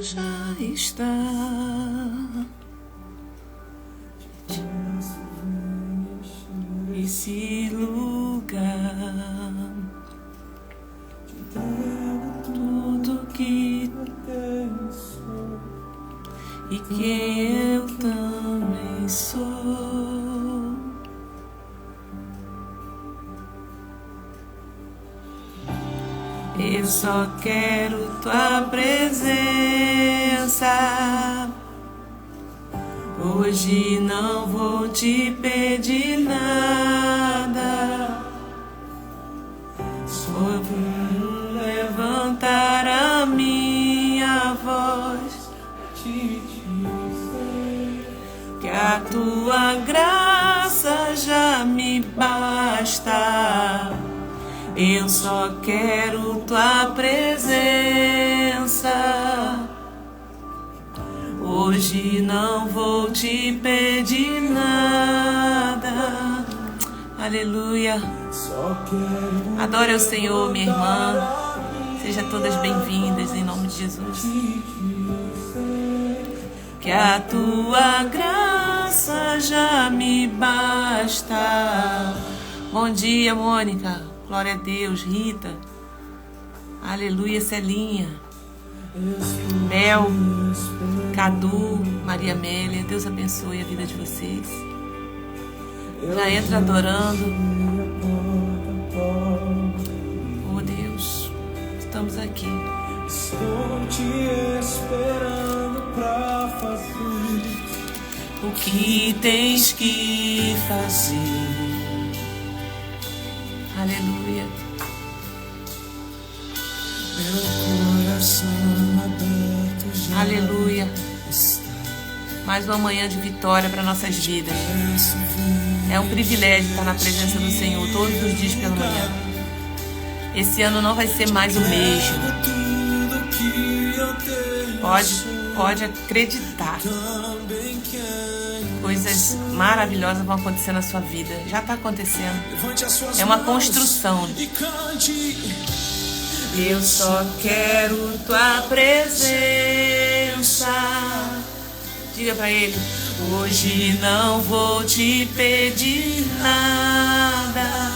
já está esse lugar, tudo que sou e quem eu também sou. Eu só quero tua presença. Hoje não vou te pedir nada. Só vou levantar a minha voz, te dizer que a tua graça já me basta. Eu só quero tua presença. Hoje não vou te pedir nada. Aleluia. Adore ao Senhor, minha irmã. Sejam todas bem-vindas em nome de Jesus. Que a tua graça já me basta. Bom dia, Mônica. Glória a Deus, Rita. Aleluia, Celinha. Mel, Cadu, Maria Amélia. Deus abençoe a vida de vocês. Já entra adorando. Oh Deus, estamos aqui. Estou te esperando pra fazer o que tens que fazer. Aleluia. Meu coração aberto já. Aleluia. Mais uma manhã de vitória para nossas vidas. É um privilégio estar na presença do Senhor todos os dias pela manhã. Esse ano não vai ser mais o mesmo. Pode acreditar. Coisas maravilhosas vão acontecer na sua vida. Já está acontecendo. É uma construção. Eu só quero tua presença. Diga para ele: hoje não vou te pedir nada.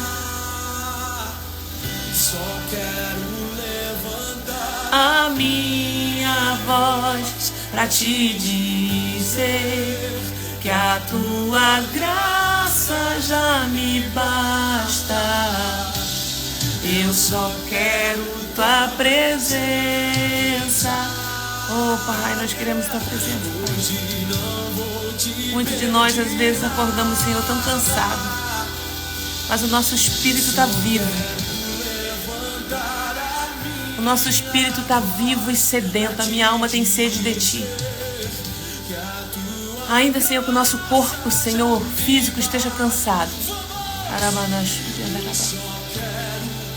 Só quero levantar a minha voz para te dizer que a tua graça já me basta. Eu só quero tua presença. Oh Pai, nós queremos tua presença. Muitos de nós às vezes acordamos, Senhor, tão cansados, mas o nosso espírito está vivo. O nosso espírito está vivo e sedento. A minha alma tem sede de ti. Ainda, Senhor, que o nosso corpo, Senhor, físico esteja cansado.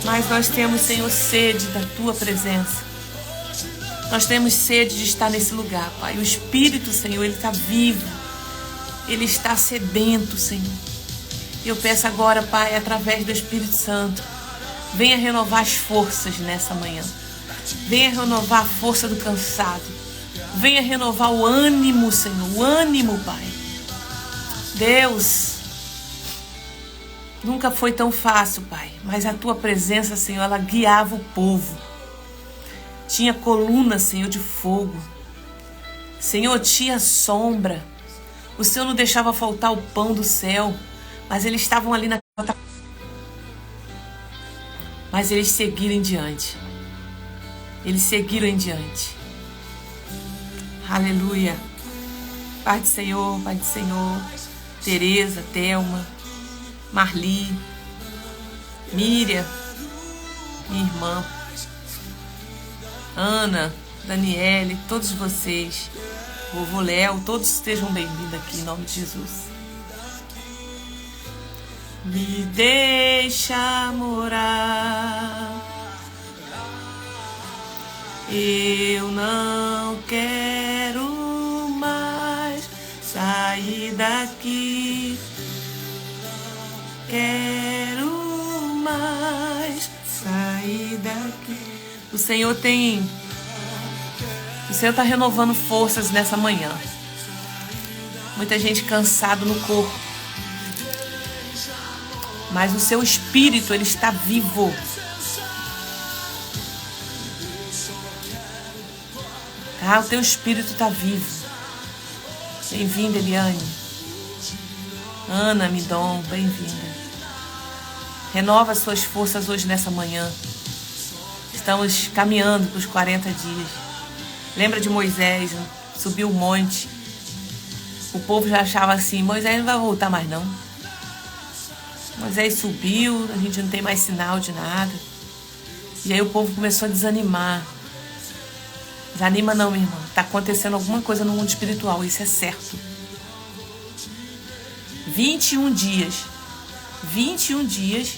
Mas nós temos, Senhor, sede da tua presença. Nós temos sede de estar nesse lugar, Pai. O Espírito, Senhor, ele está vivo. Ele está sedento, Senhor. Eu peço agora, Pai, através do Espírito Santo, venha renovar as forças nessa manhã. Venha renovar a força do cansado. Venha renovar o ânimo, Senhor. O ânimo, Pai. Deus, nunca foi tão fácil, Pai. Mas a tua presença, Senhor, ela guiava o povo. Tinha coluna, Senhor, de fogo. Senhor, tinha sombra. O Senhor não deixava faltar o pão do céu. Mas eles estavam ali na... Mas eles seguiram em diante. Eles seguiram em diante. Aleluia. Pai do Senhor, Pai do Senhor. Tereza, Thelma, Marli, Miriam, minha irmã, Ana, Daniele, todos vocês, vovô Léo, todos estejam bem-vindos aqui em nome de Jesus. Me deixa morar. Eu não quero mais sair daqui. Quero mais sair daqui. O Senhor Senhor está renovando forças nessa manhã. Muita gente cansado no corpo. Mas o seu espírito, ele está vivo. Tá? O teu espírito está vivo. Bem-vinda, Eliane. Ana Midon, bem-vinda. Renova as suas forças hoje nessa manhã. Estamos caminhando para os 40 dias. Lembra de Moisés, subiu o monte. O povo já achava assim, Moisés não vai voltar mais não. Moisés subiu, a gente não tem mais sinal de nada. E aí o povo começou a desanimar. Desanima não, minha irmã. Está acontecendo alguma coisa no mundo espiritual, isso é certo. 21 dias. 21 dias,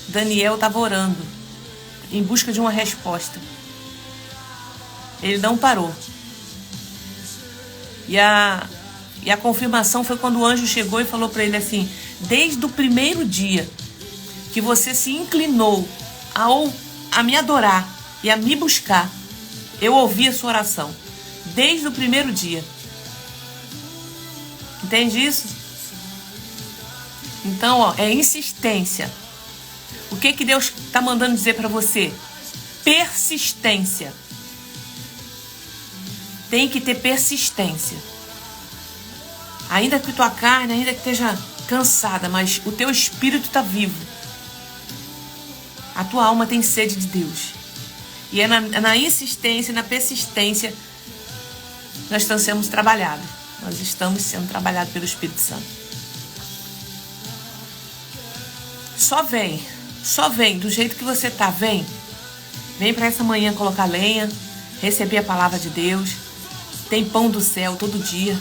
Daniel estava orando em busca de uma resposta. Ele não parou. E a confirmação foi quando o anjo chegou e falou para ele assim: desde o primeiro dia que você se inclinou a me adorar e a me buscar, eu ouvi a sua oração. Desde o primeiro dia. Entende isso? Então, ó, é insistência. O que Deus está mandando dizer para você? Persistência. Tem que ter persistência. Ainda que tua carne, ainda que esteja cansada, mas o teu espírito está vivo. A tua alma tem sede de Deus. E é na insistência, na persistência, nós estamos sendo trabalhados. Nós estamos sendo trabalhados pelo Espírito Santo. Só vem, do jeito que você tá, vem para essa manhã colocar lenha, receber a palavra de Deus. Tem pão do céu todo dia.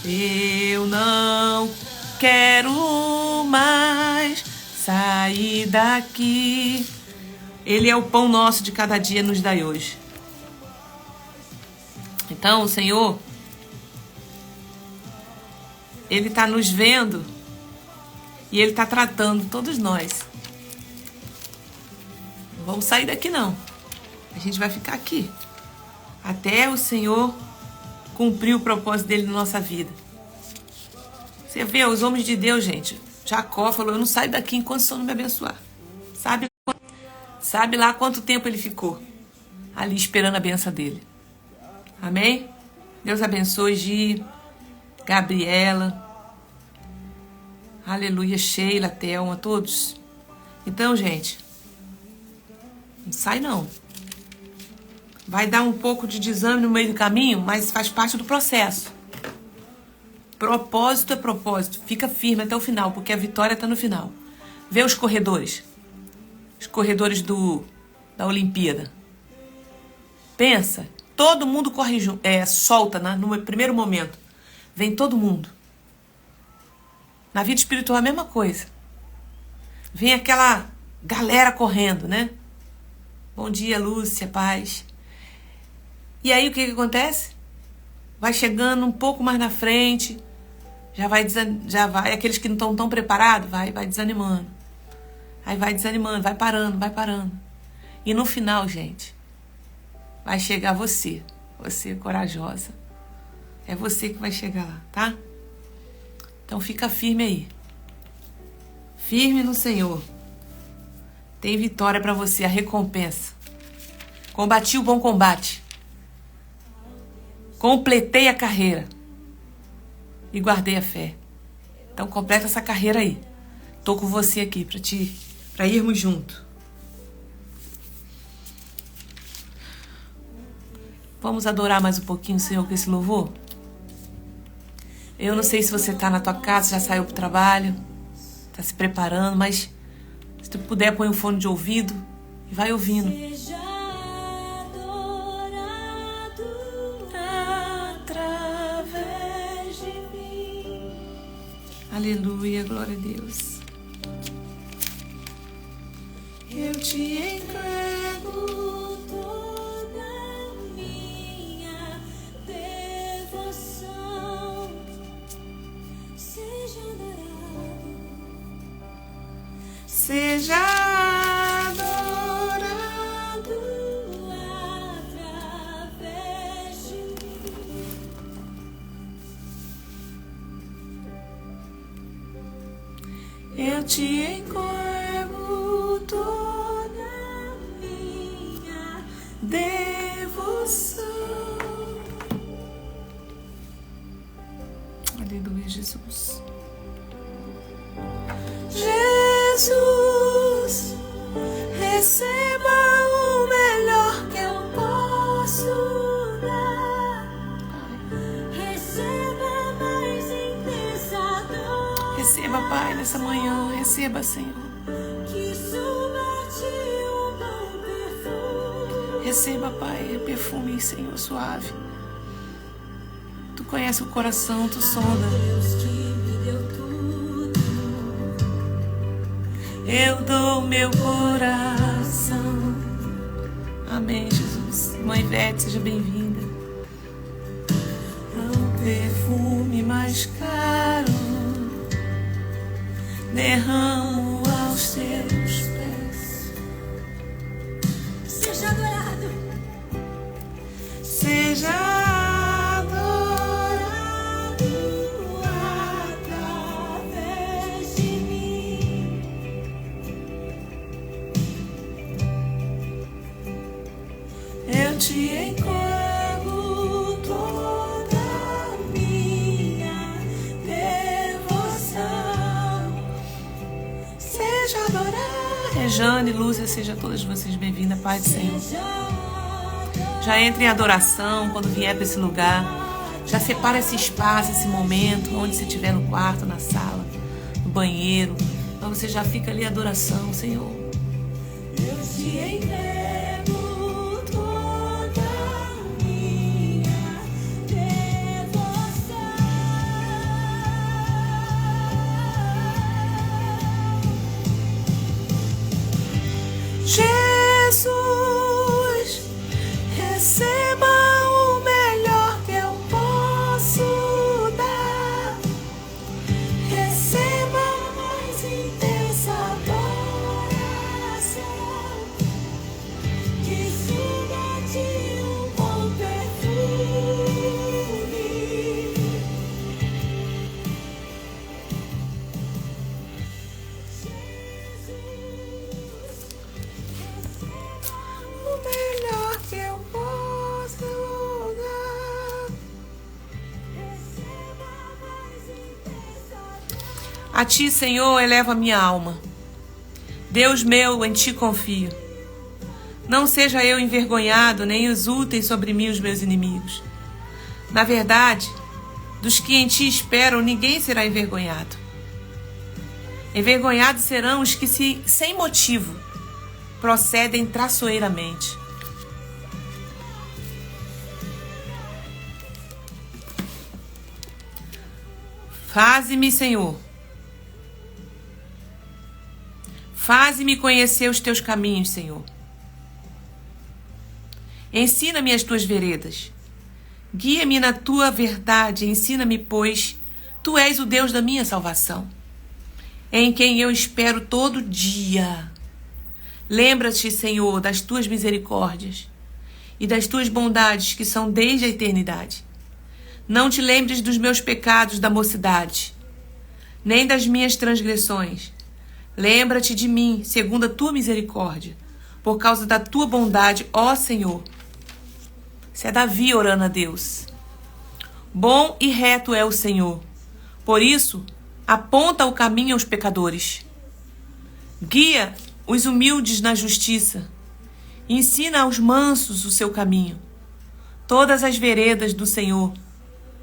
Eu não quero mais sair daqui. Ele é o pão nosso de cada dia, nos dai hoje. Então, o Senhor, Ele está nos vendo e Ele está tratando todos nós. Não vamos sair daqui, não. A gente vai ficar aqui até o Senhor cumprir o propósito dele na nossa vida. Você vê, os homens de Deus, gente. Jacó falou: eu não saio daqui enquanto o Senhor não me abençoar. Sabe lá quanto tempo ele ficou ali esperando a benção dele. Amém? Deus abençoe Gi, Gabriela, aleluia, Sheila, Thelma, todos. Então, gente, não sai não. Vai dar um pouco de desânimo no meio do caminho, mas faz parte do processo. Propósito é propósito. Fica firme até o final, porque a vitória está no final. Vê os corredores. Os corredores da Olimpíada. Pensa, todo mundo corre solta no primeiro momento. Vem todo mundo. Na vida espiritual é a mesma coisa. Vem aquela galera correndo, né? Bom dia, Lúcia, paz. E aí o que acontece? Vai chegando um pouco mais na frente, já vai aqueles que não estão tão preparados, vai desanimando. Aí vai desanimando, vai parando. E no final, gente, vai chegar você corajosa. É você que vai chegar lá, tá? Então fica firme aí. Firme no Senhor. Tem vitória para você, a recompensa. Combati o bom combate. Completei a carreira. E guardei a fé. Então completa essa carreira aí. Tô com você aqui para irmos junto. Vamos adorar mais um pouquinho o Senhor com esse louvor? Eu não sei se você tá na tua casa, já saiu pro trabalho, tá se preparando, mas se tu puder, põe um fone de ouvido e vai ouvindo. Aleluia, glória a Deus. Eu te entrego toda minha devoção. Seja adorado através eu te encontro toda minha devoção. Aleluia, Jesus. Jesus, receba o melhor que eu posso dar. Receba mais intensa dor. Receba, Pai, nessa manhã. Receba, Senhor. Que suba um bom perfume. Receba, Pai, o perfume, Senhor, suave. Tu conhece o coração, tu sonda. Eu dou meu coração. Amém, Jesus. Mãe Ivete, seja bem-vinda. O perfume mais caro derramo aos teus pés. Seja adorado. Seja adorado através de mim. Eu te encontro toda minha devoção. Seja adorada. Rejane, Lúcia, seja todas vocês bem-vindas, Pai do Senhor. Já entre em adoração quando vier para esse lugar. Já separa esse espaço, esse momento, onde você estiver, no quarto, na sala, no banheiro. Então você já fica ali em adoração, Senhor. Eu te entrego toda minha devoção. Jesus, receba o melhor que eu posso dar. Receba mais intensa adoração. Que suba de um bom perfume. O melhor que eu posso dar. A ti, Senhor, elevo a minha alma. Deus meu, em ti confio. Não seja eu envergonhado, nem exultem sobre mim os meus inimigos. Na verdade, dos que em ti esperam, ninguém será envergonhado. Envergonhados serão os que, sem motivo, procedem traiçoeiramente. Faze-me, Senhor. Faze-me conhecer os teus caminhos, Senhor. Ensina-me as tuas veredas. Guia-me na tua verdade. Ensina-me, pois tu és o Deus da minha salvação, em quem eu espero todo dia. Lembra-te, Senhor, das tuas misericórdias e das tuas bondades que são desde a eternidade. Não te lembres dos meus pecados da mocidade, nem das minhas transgressões. Lembra-te de mim, segundo a tua misericórdia, por causa da tua bondade, ó Senhor. Isso é Davi orando a Deus. Bom e reto é o Senhor. Por isso, aponta o caminho aos pecadores. Guia os humildes na justiça. Ensina aos mansos o seu caminho. Todas as veredas do Senhor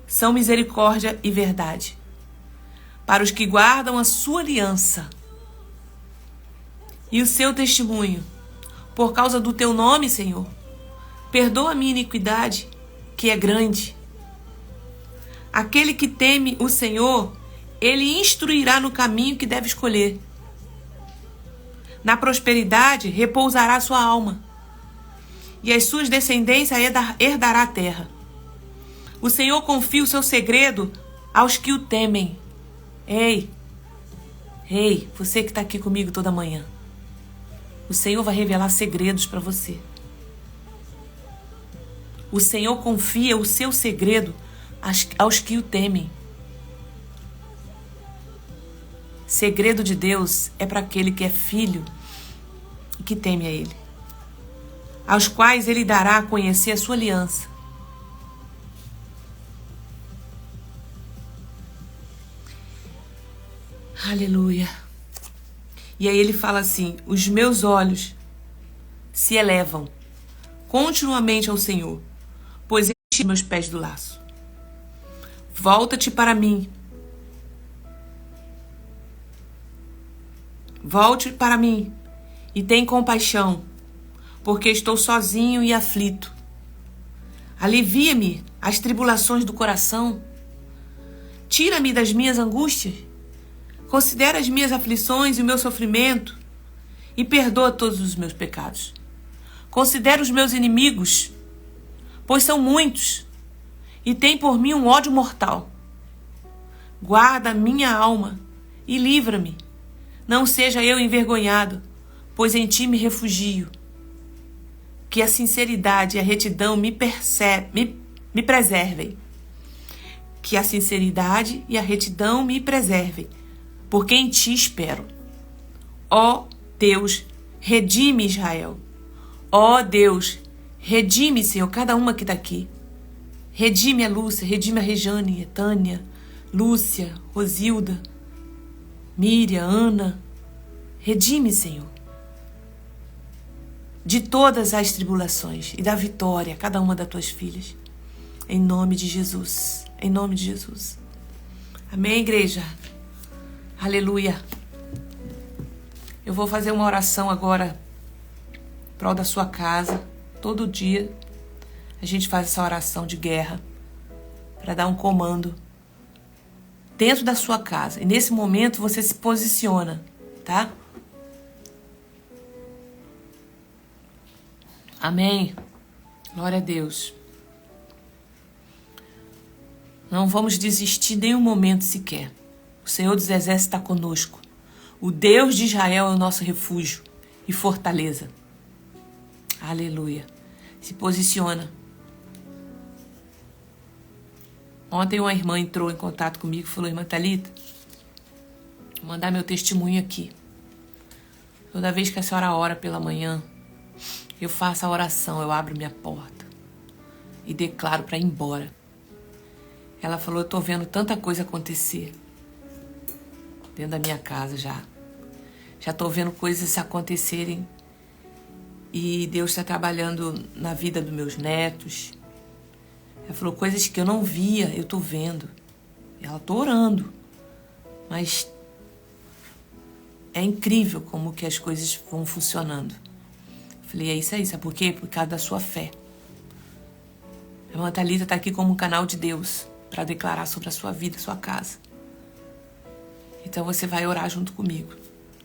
são misericórdia e verdade, para os que guardam a sua aliança e o seu testemunho. Por causa do teu nome, Senhor, perdoa a minha iniquidade, que é grande. Aquele que teme o Senhor, ele instruirá no caminho que deve escolher. Na prosperidade repousará sua alma, e as suas descendências herdará a terra. O Senhor confia o seu segredo aos que o temem. Ei, você que está aqui comigo toda manhã. O Senhor vai revelar segredos para você. O Senhor confia o seu segredo aos que o temem. Segredo de Deus é para aquele que é filho e que teme a Ele, aos quais Ele dará a conhecer a sua aliança. Aleluia. E aí ele fala assim: os meus olhos se elevam continuamente ao Senhor, pois Ele tira meus pés do laço. Volta-te para mim. Volte para mim e tem compaixão, porque estou sozinho e aflito. Alivia-me as tribulações do coração. Tira-me das minhas angústias. Considera as minhas aflições e o meu sofrimento e perdoa todos os meus pecados. Considera os meus inimigos, pois são muitos, e tem por mim um ódio mortal. Guarda a minha alma e livra-me. Não seja eu envergonhado, pois em ti me refugio. Que a sinceridade e a retidão me preservem. Que a sinceridade e a retidão me preservem, porque em ti espero. Ó Deus, redime Israel. Ó Deus, redime, Senhor, cada uma que está aqui. Redime a Lúcia, redime a Rejane, a Tânia, Lúcia, Rosilda, Miriam, Ana. Redime, Senhor, de todas as tribulações e da vitória a cada uma das tuas filhas. Em nome de Jesus. Em nome de Jesus. Amém, igreja? Aleluia. Eu vou fazer uma oração agora em prol da sua casa. Todo dia a gente faz essa oração de guerra para dar um comando dentro da sua casa. E nesse momento você se posiciona, tá? Amém. Glória a Deus. Não vamos desistir em nenhum momento sequer. O Senhor dos Exércitos está conosco. O Deus de Israel é o nosso refúgio e fortaleza. Aleluia. Se posiciona. Ontem uma irmã entrou em contato comigo e falou: irmã Thalita, vou mandar meu testemunho aqui. Toda vez que a senhora ora pela manhã, eu faço a oração, eu abro minha porta e declaro para ir embora. Ela falou: eu tô vendo tanta coisa acontecer dentro da minha casa já. Já tô vendo coisas acontecerem e Deus está trabalhando na vida dos meus netos. Ela falou: coisas que eu não via, eu tô vendo. Ela tô orando, mas é incrível como que as coisas vão funcionando. Falei: é isso aí, sabe por quê? Por causa da sua fé. A irmã Thalita está aqui como um canal de Deus para declarar sobre a sua vida, a sua casa. Então você vai orar junto comigo,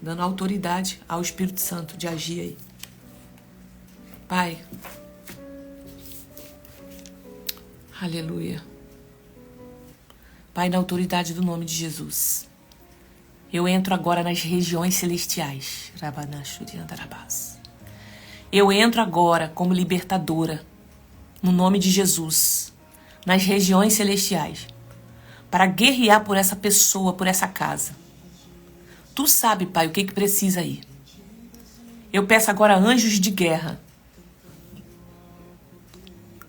dando autoridade ao Espírito Santo de agir aí. Pai, aleluia. Pai, na autoridade do nome de Jesus, eu entro agora nas regiões celestiais. Eu entro agora como libertadora, no nome de Jesus, nas regiões celestiais, para guerrear por essa pessoa, por essa casa. Tu sabe, Pai, o que precisa aí. Eu peço agora anjos de guerra.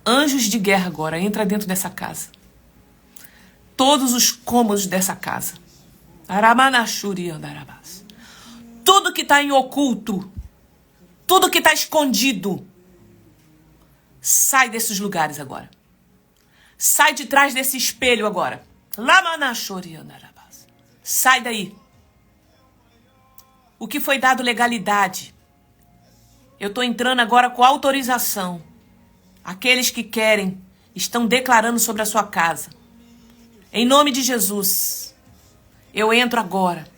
Anjos de guerra agora, entra dentro dessa casa. Todos os cômodos dessa casa. Tudo que está em oculto, tudo que está escondido, sai desses lugares agora. Sai de trás desse espelho agora. Sai daí. O que foi dado legalidade, eu estou entrando agora com autorização. Aqueles que querem estão declarando sobre a sua casa. Em nome de Jesus, eu entro agora.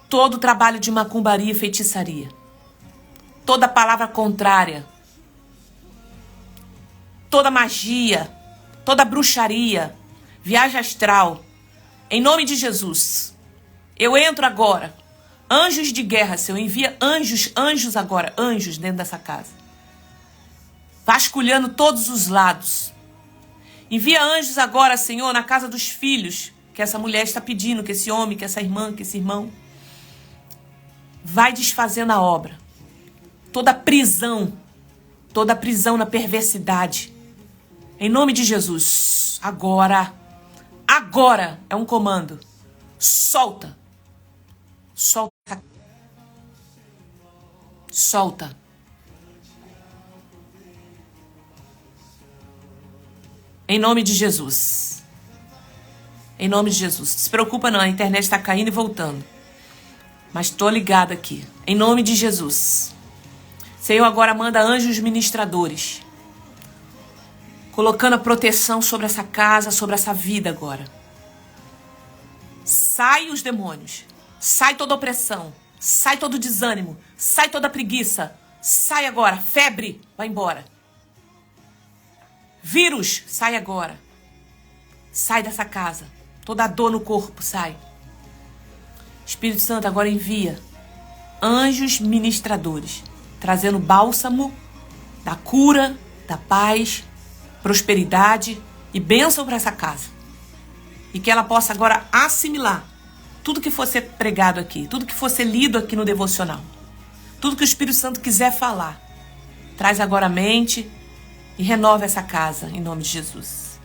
Todo trabalho de macumbaria e feitiçaria, toda palavra contrária, toda magia, toda bruxaria, viagem astral, em nome de Jesus, eu entro agora. Anjos de guerra, Senhor, envia anjos agora, anjos dentro dessa casa, vasculhando todos os lados. Envia anjos agora, Senhor, na casa dos filhos que essa mulher está pedindo, que esse homem, que essa irmã, que esse irmão. Vai desfazendo a obra. Toda prisão na perversidade. Em nome de Jesus. Agora é um comando. Solta. Em nome de Jesus. Em nome de Jesus. Não se preocupa não, a internet está caindo e voltando. Mas estou ligada aqui. Em nome de Jesus. Senhor, agora manda anjos ministradores. Colocando a proteção sobre essa casa, sobre essa vida agora. Sai os demônios. Sai toda opressão. Sai todo desânimo. Sai toda preguiça. Sai agora. Febre, vai embora. Vírus, sai agora. Sai dessa casa. Toda dor no corpo, sai. Espírito Santo, agora envia anjos ministradores, trazendo bálsamo da cura, da paz, prosperidade e bênção para essa casa. E que ela possa agora assimilar tudo que for ser pregado aqui, tudo que for ser lido aqui no devocional. Tudo que o Espírito Santo quiser falar. Traz agora a mente e renova essa casa, em nome de Jesus.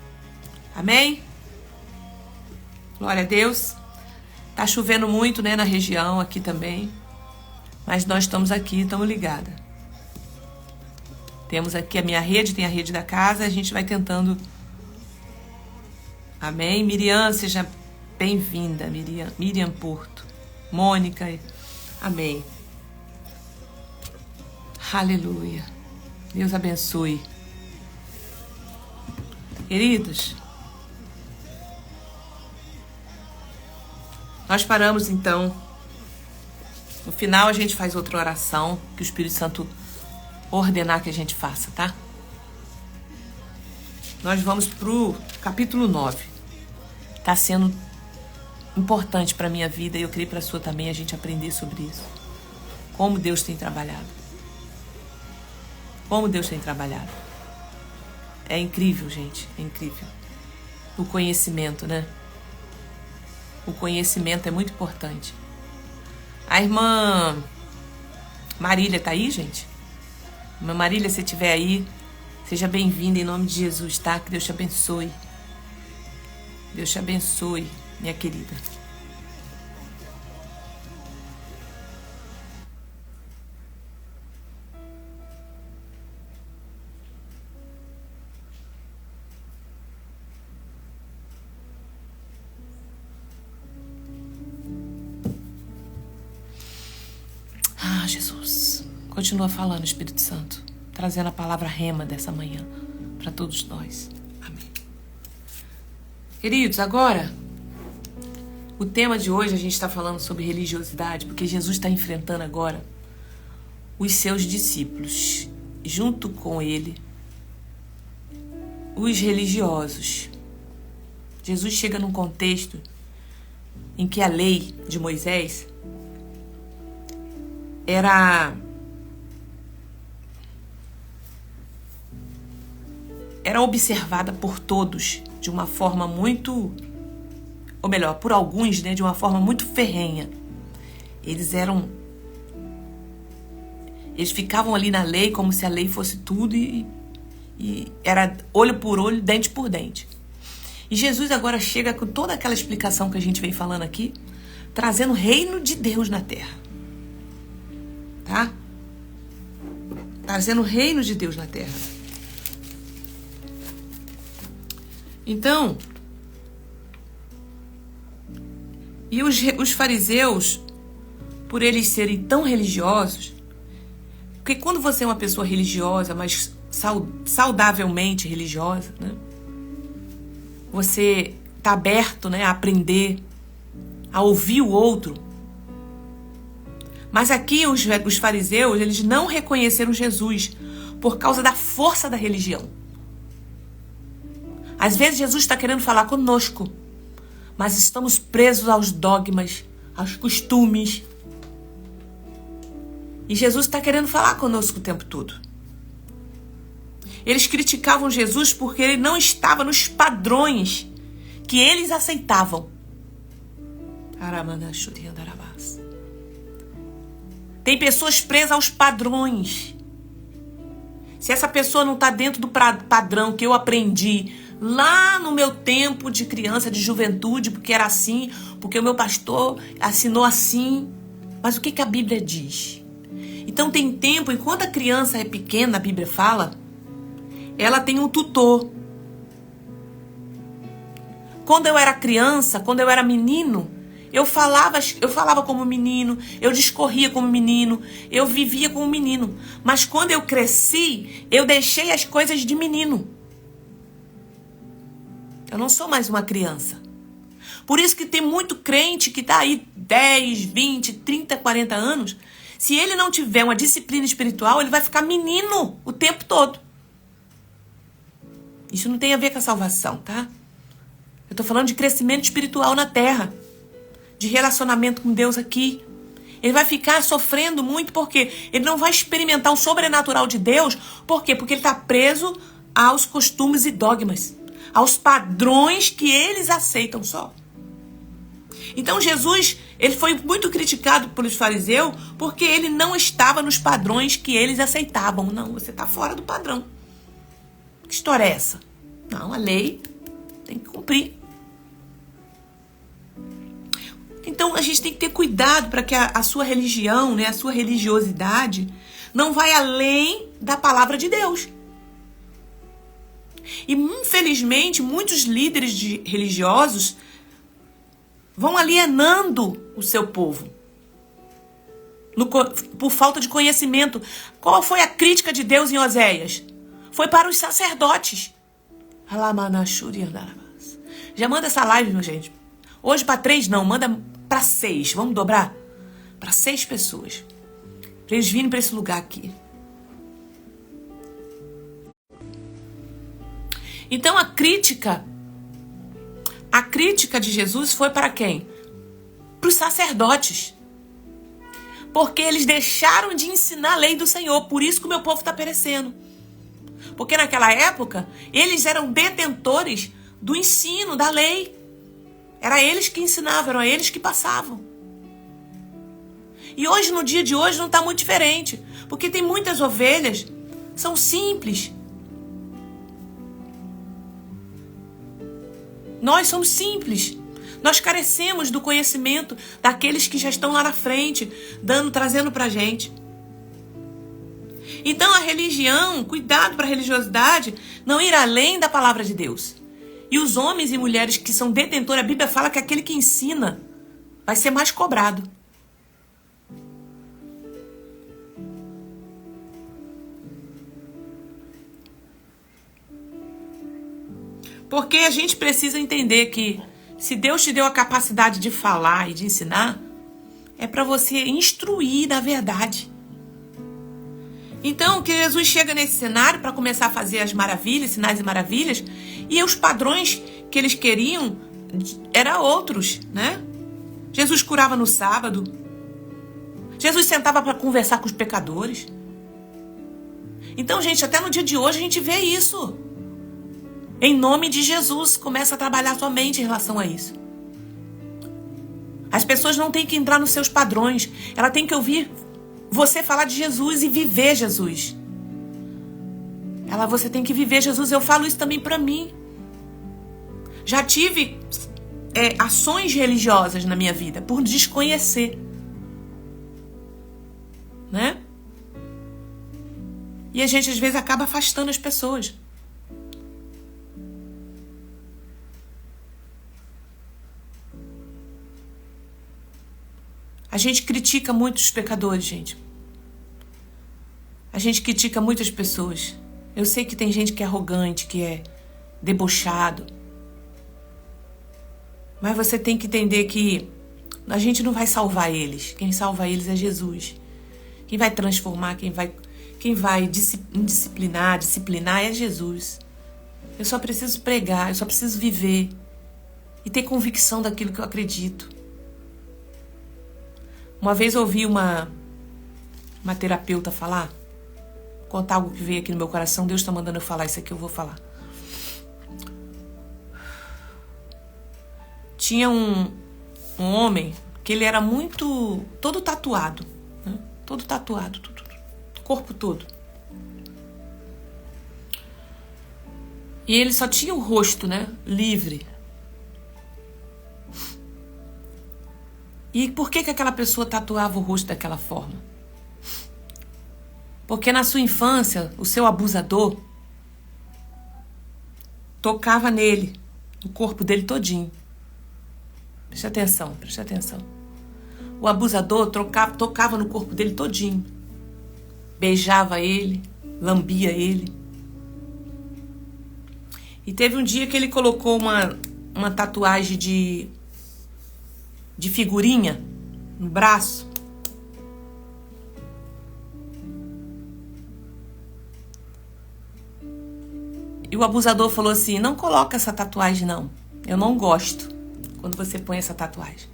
Amém? Glória a Deus. Tá chovendo muito, né, na região, aqui também. Mas nós estamos aqui, estamos ligadas. Temos aqui a minha rede, tem a rede da casa, a gente vai tentando. Amém? Miriam, seja bem-vinda, Miriam Porto. Mônica, amém. Aleluia. Deus abençoe. Queridos, nós paramos então. No final a gente faz outra oração que o Espírito Santo ordenar que a gente faça, tá? Nós vamos pro capítulo 9. Tá sendo importante para minha vida e eu creio para a sua também a gente aprender sobre isso. Como Deus tem trabalhado. Como Deus tem trabalhado. É incrível, gente. É incrível. O conhecimento, né? O conhecimento é muito importante. A irmã Marília tá aí, gente? Irmã Marília, se estiver aí, seja bem-vinda em nome de Jesus, tá? Que Deus te abençoe. Deus te abençoe, minha querida. Jesus, continua falando, Espírito Santo, trazendo a palavra rema dessa manhã para todos nós. Amém. Queridos, agora, o tema de hoje a gente está falando sobre religiosidade, porque Jesus está enfrentando agora os seus discípulos, junto com ele, os religiosos. Jesus chega num contexto em que a lei de Moisés era observada por todos de uma forma muito, ou melhor, por alguns, né, de uma forma muito ferrenha. Eles ficavam ali na lei como se a lei fosse tudo e era olho por olho, dente por dente. E Jesus agora chega com toda aquela explicação que a gente vem falando aqui, trazendo o reino de Deus na terra. Tá? Trazendo o reino de Deus na terra. Então, e os fariseus, por eles serem tão religiosos, porque quando você é uma pessoa religiosa, mas saudavelmente religiosa, né? Você está aberto, né, a aprender, a ouvir o outro. Mas aqui os fariseus, eles não reconheceram Jesus por causa da força da religião. Às vezes Jesus está querendo falar conosco, mas estamos presos aos dogmas, aos costumes. E Jesus está querendo falar conosco o tempo todo. Eles criticavam Jesus porque ele não estava nos padrões que eles aceitavam. Tem pessoas presas aos padrões. Se essa pessoa não está dentro do padrão que eu aprendi lá no meu tempo de criança, de juventude, porque era assim, porque o meu pastor assinou assim. Mas o que a Bíblia diz? Então tem tempo, enquanto a criança é pequena, a Bíblia fala, ela tem um tutor. Quando eu era criança, quando eu era menino, eu falava como menino, eu discorria como menino, eu vivia como menino. Mas quando eu cresci, eu deixei as coisas de menino. Eu não sou mais uma criança. Por isso que tem muito crente que está aí 10, 20, 30, 40 anos. Se ele não tiver uma disciplina espiritual, ele vai ficar menino o tempo todo. Isso não tem a ver com a salvação, tá? Eu estou falando de crescimento espiritual na terra. De relacionamento com Deus aqui. Ele vai ficar sofrendo muito porque ele não vai experimentar o sobrenatural de Deus. Por quê? Porque ele está preso aos costumes e dogmas. Aos padrões que eles aceitam só. Então Jesus, ele foi muito criticado pelos fariseus porque ele não estava nos padrões que eles aceitavam. Não, você está fora do padrão. Que história é essa? Não, a lei tem que cumprir. Então a gente tem que ter cuidado para que a sua religião, né, a sua religiosidade não vai além da palavra de Deus. E infelizmente muitos líderes religiosos vão alienando o seu povo por falta de conhecimento. Qual foi a crítica de Deus em Oséias? Foi para os sacerdotes. Já manda essa live, meu gente. Hoje para 3 não, manda para 6. Vamos dobrar? Para 6 pessoas. Para eles virem para esse lugar aqui. Então a crítica de Jesus foi para quem? Para os sacerdotes. Porque eles deixaram de ensinar a lei do Senhor. Por isso que o meu povo está perecendo. Porque naquela época, eles eram detentores do ensino, da lei. Era eles que ensinavam, eram eles que passavam. E hoje, no dia de hoje, não está muito diferente. Porque tem muitas ovelhas, são simples. Nós somos simples. Nós carecemos do conhecimento daqueles que já estão lá na frente, trazendo pra gente. Então a religião, cuidado para a religiosidade, não ir além da palavra de Deus. E os homens e mulheres que são detentores, a Bíblia fala que aquele que ensina vai ser mais cobrado. Porque a gente precisa entender que se Deus te deu a capacidade de falar e de ensinar, é para você instruir na verdade. Então, que Jesus chega nesse cenário para começar a fazer as maravilhas, sinais e maravilhas, e os padrões que eles queriam eram outros, né? Jesus curava no sábado. Jesus sentava para conversar com os pecadores. Então, gente, até no dia de hoje a gente vê isso. Em nome de Jesus, começa a trabalhar sua mente em relação a isso. As pessoas não têm que entrar nos seus padrões. Ela tem que ouvir você falar de Jesus e viver Jesus. Você tem que viver Jesus. Eu falo isso também para mim. Já tive ações religiosas na minha vida por desconhecer. Né? E a gente às vezes acaba afastando as pessoas. A gente critica muito os pecadores, gente. A gente critica muitas pessoas. Eu sei que tem gente que é arrogante, que é debochado. Mas você tem que entender que a gente não vai salvar eles. Quem salva eles é Jesus. Quem vai transformar, quem vai disciplinar é Jesus. Eu só preciso pregar, eu só preciso viver e ter convicção daquilo que eu acredito. Uma vez eu ouvi uma terapeuta falar, contar algo que veio aqui no meu coração. Deus está mandando eu falar isso aqui, eu vou falar. Tinha um homem que ele era muito... todo tatuado. Né? Todo tatuado, tudo, corpo todo. E ele só tinha o rosto, né? Livre. E por que aquela pessoa tatuava o rosto daquela forma? Porque na sua infância, o seu abusador tocava nele, no corpo dele todinho. Preste atenção, preste atenção. O abusador tocava no corpo dele todinho. Beijava ele, lambia ele. E teve um dia que ele colocou uma tatuagem de figurinha no braço. E o abusador falou assim: não coloca essa tatuagem não. Eu não gosto quando você põe essa tatuagem.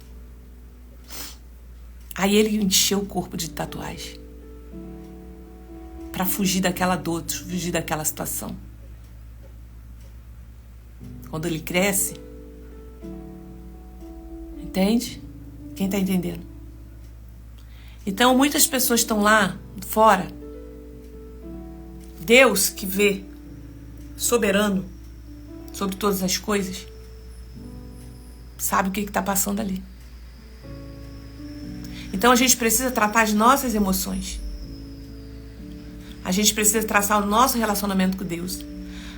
Aí ele encheu o corpo de tatuagem. Para fugir daquela dor, fugir daquela situação. Quando ele cresce, entende? Quem está entendendo? Então, muitas pessoas estão lá fora. Deus que vê, soberano sobre todas as coisas, sabe o que está passando ali. Então, a gente precisa tratar as nossas emoções. A gente precisa traçar o nosso relacionamento com Deus.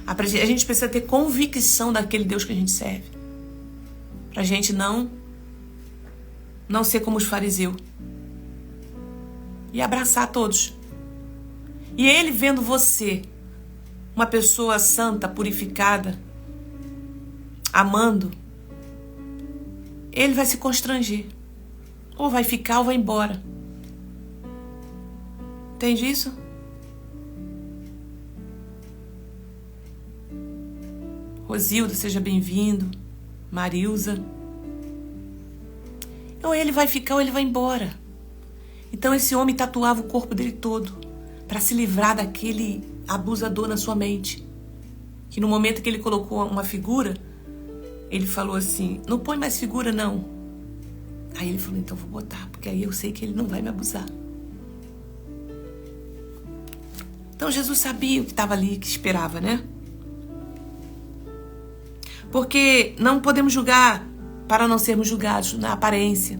A gente precisa ter convicção daquele Deus que a gente serve. Pra gente não ser como os fariseus. E abraçar todos. E ele vendo você, uma pessoa santa, purificada, amando, ele vai se constranger. Ou vai ficar ou vai embora. Entende isso? Rosilda, seja bem-vindo. Marilza. Ou ele vai ficar ou ele vai embora. Então esse homem tatuava o corpo dele todo para se livrar daquele abusador na sua mente. Que no momento que ele colocou uma figura, ele falou assim: não põe mais figura não. Aí ele falou: então vou botar, porque aí eu sei que ele não vai me abusar. Então Jesus sabia o que estava ali, que esperava, né? Porque não podemos julgar para não sermos julgados na aparência.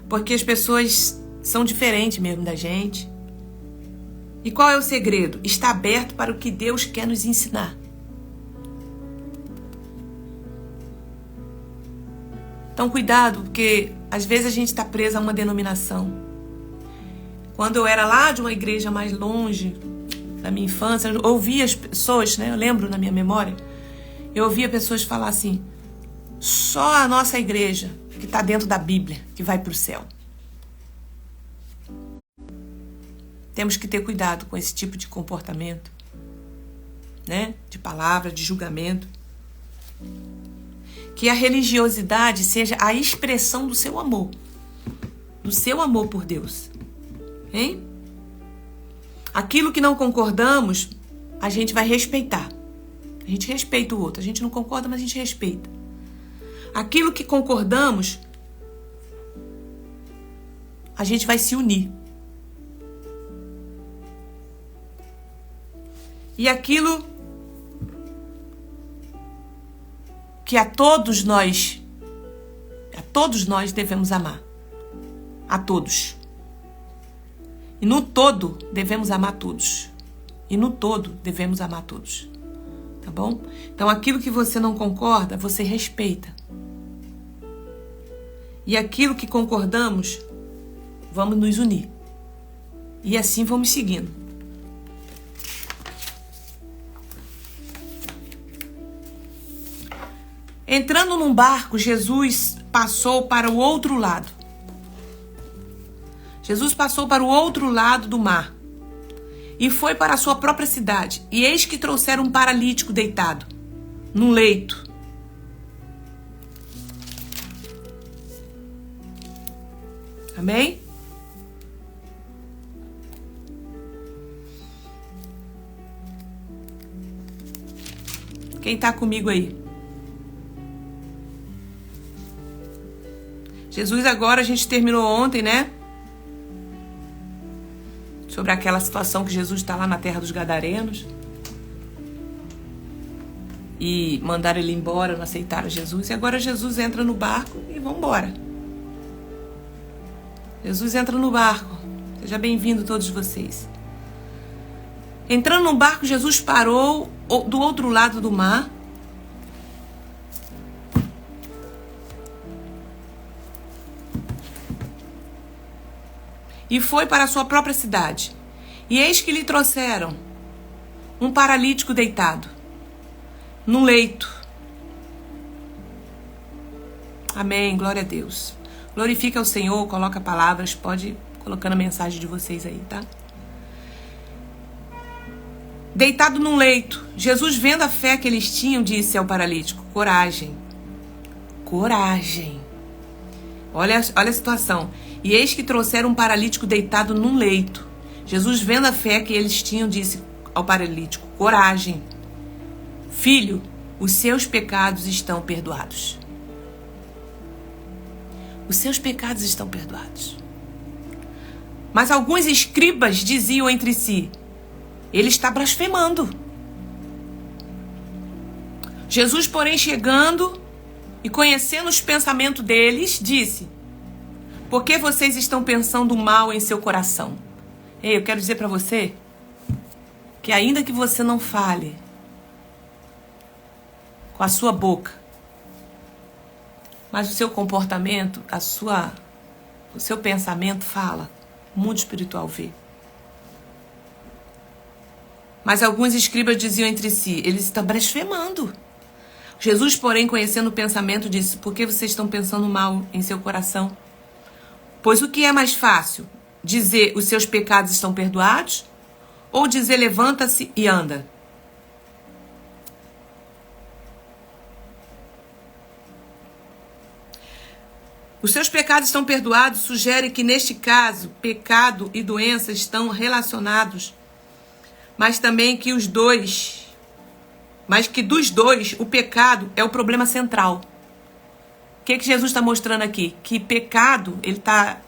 Porque as pessoas são diferentes mesmo da gente. E qual é o segredo? Está aberto para o que Deus quer nos ensinar. Então cuidado, porque às vezes a gente está preso a uma denominação. Quando eu era lá de uma igreja mais longe, da minha infância, eu ouvia as pessoas, né? Eu lembro na minha memória, eu ouvia pessoas falar assim: só a nossa igreja, que está dentro da Bíblia, que vai para o céu. Temos que ter cuidado com esse tipo de comportamento, né? De palavra, de julgamento. Que a religiosidade seja a expressão do seu amor. Do seu amor por Deus. Hein? Aquilo que não concordamos, a gente vai respeitar. A gente respeita o outro. A gente não concorda, mas a gente respeita. Aquilo que concordamos, a gente vai se unir. E aquilo que a todos nós devemos amar. A todos. E no todo devemos amar todos. E no todo devemos amar todos. Tá bom? Então aquilo que você não concorda, você respeita. E aquilo que concordamos, vamos nos unir. E assim vamos seguindo. Entrando num barco, Jesus passou para o outro lado. Jesus passou para o outro lado do mar e foi para a sua própria cidade. E eis que trouxeram um paralítico deitado num leito. Amém? Quem está comigo aí? Jesus agora, a gente terminou ontem, né? Sobre aquela situação que Jesus está lá na terra dos Gadarenos. E mandaram ele embora, não aceitaram Jesus. E agora Jesus entra no barco e vão embora. Jesus entra no barco. Seja bem-vindo todos vocês. Entrando no barco, Jesus parou do outro lado do mar. E foi para a sua própria cidade. E eis que lhe trouxeram um paralítico deitado num leito. Amém, glória a Deus. Glorifica o Senhor, coloca palavras, pode ir colocando a mensagem de vocês aí, tá? Deitado num leito, Jesus, vendo a fé que eles tinham, disse ao paralítico: coragem, coragem. Olha a situação. E eis que trouxeram um paralítico deitado num leito. Jesus, vendo a fé que eles tinham, disse ao paralítico: coragem, filho, os seus pecados estão perdoados. Os seus pecados estão perdoados. Mas alguns escribas diziam entre si: ele está blasfemando. Jesus, porém, chegando e conhecendo os pensamentos deles, disse: por que vocês estão pensando mal em seu coração? Ei, eu quero dizer para você que ainda que você não fale com a sua boca, mas o seu comportamento, o seu pensamento fala. O mundo espiritual vê. Mas alguns escribas diziam entre si: ele está blasfemando. Jesus, porém, conhecendo o pensamento, disse: por que vocês estão pensando mal em seu coração? Pois o que é mais fácil? Dizer: os seus pecados estão perdoados? Ou dizer: levanta-se e anda? Os seus pecados estão perdoados sugere que, neste caso, pecado e doença estão relacionados, mas também que dos dois, o pecado é o problema central. O que Jesus está mostrando aqui? Que pecado, ele está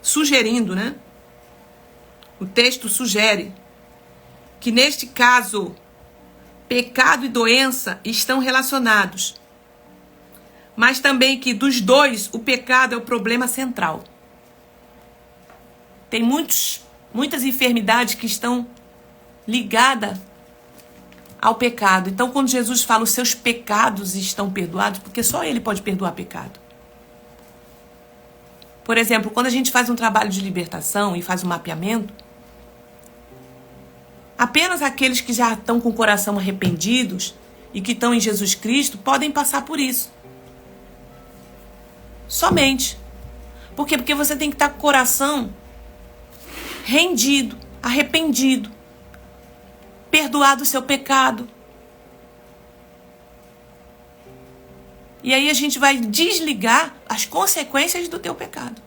sugerindo, né? O texto sugere que, neste caso, pecado e doença estão relacionados, mas também que dos dois, o pecado é o problema central. Tem muitas enfermidades que estão ligadas ao pecado. Então, quando Jesus fala os seus pecados estão perdoados, porque só ele pode perdoar pecado. Por exemplo, quando a gente faz um trabalho de libertação e faz um mapeamento, apenas aqueles que já estão com o coração arrependidos e que estão em Jesus Cristo podem passar por isso. Somente. Por quê? Porque você tem que estar com o coração rendido, arrependido, perdoado o seu pecado. E aí a gente vai desligar as consequências do teu pecado.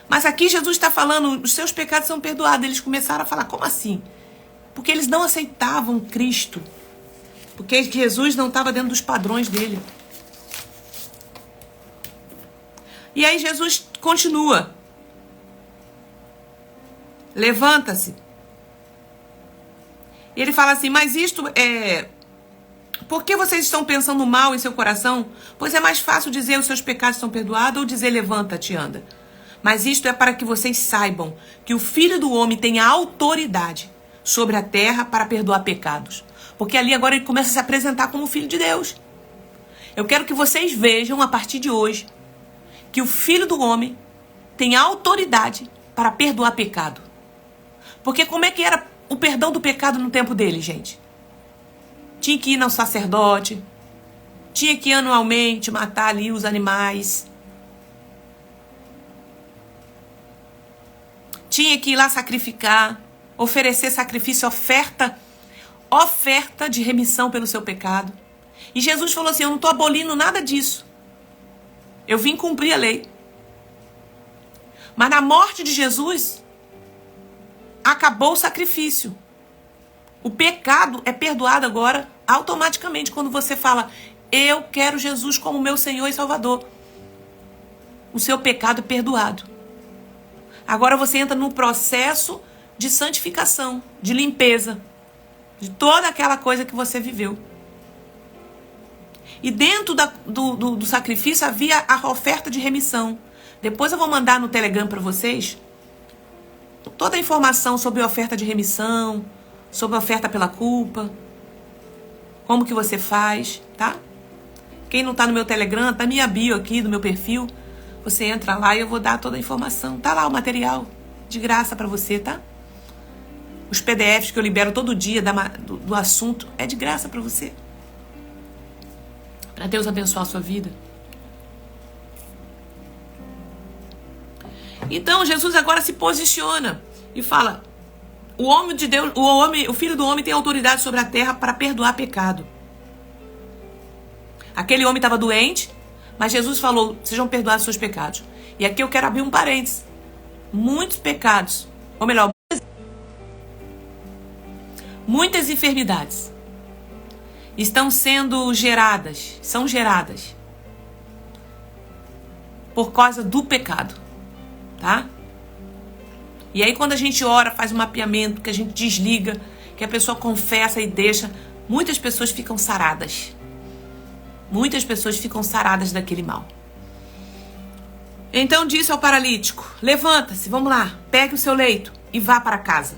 Mas aqui Jesus está falando, os seus pecados são perdoados. Eles começaram a falar, como assim? Porque eles não aceitavam Cristo. Porque Jesus não estava dentro dos padrões dele. E aí Jesus continua. Levanta-se. E ele fala assim, mas isto é... Por que vocês estão pensando mal em seu coração? Pois é mais fácil dizer os seus pecados estão perdoados ou dizer levanta-te e anda. Mas isto é para que vocês saibam que o Filho do Homem tem a autoridade sobre a terra para perdoar pecados. Porque ali agora ele começa a se apresentar como Filho de Deus. Eu quero que vocês vejam a partir de hoje que o Filho do Homem tem a autoridade para perdoar pecado. Porque como é que era o perdão do pecado no tempo dele, gente? Tinha que ir ao sacerdote, tinha que anualmente matar ali os animais, tinha que ir lá sacrificar, oferecer sacrifício, oferta de remissão pelo seu pecado. E Jesus falou assim, eu não estou abolindo nada disso. Eu vim cumprir a lei. Mas na morte de Jesus, acabou o sacrifício. O pecado é perdoado agora automaticamente quando você fala, eu quero Jesus como meu Senhor e Salvador. O seu pecado é perdoado. Agora você entra num processo de santificação, de limpeza, de toda aquela coisa que você viveu. E dentro do sacrifício havia a oferta de remissão. Depois eu vou mandar no Telegram para vocês toda a informação sobre a oferta de remissão, sobre a oferta pela culpa, como que você faz, tá? Quem não tá no meu Telegram, tá minha bio aqui, do meu perfil. Você entra lá e eu vou dar toda a informação. Tá lá o material de graça para você, tá? Os PDFs que eu libero todo dia do assunto é de graça para você. Para Deus abençoar a sua vida. Então Jesus agora se posiciona e fala: o homem de Deus, o filho do homem tem autoridade sobre a terra para perdoar pecado. Aquele homem estava doente, mas Jesus falou: sejam perdoados os seus pecados. E aqui eu quero abrir um parênteses. Muitos pecados, ou melhor, muitas enfermidades estão sendo geradas, são geradas por causa do pecado, tá? E aí quando a gente ora, faz um mapeamento, que a gente desliga, que a pessoa confessa e deixa, muitas pessoas ficam saradas. Muitas pessoas ficam saradas daquele mal. Então disse ao paralítico: levanta-se, vamos lá, pegue o seu leito e vá para casa.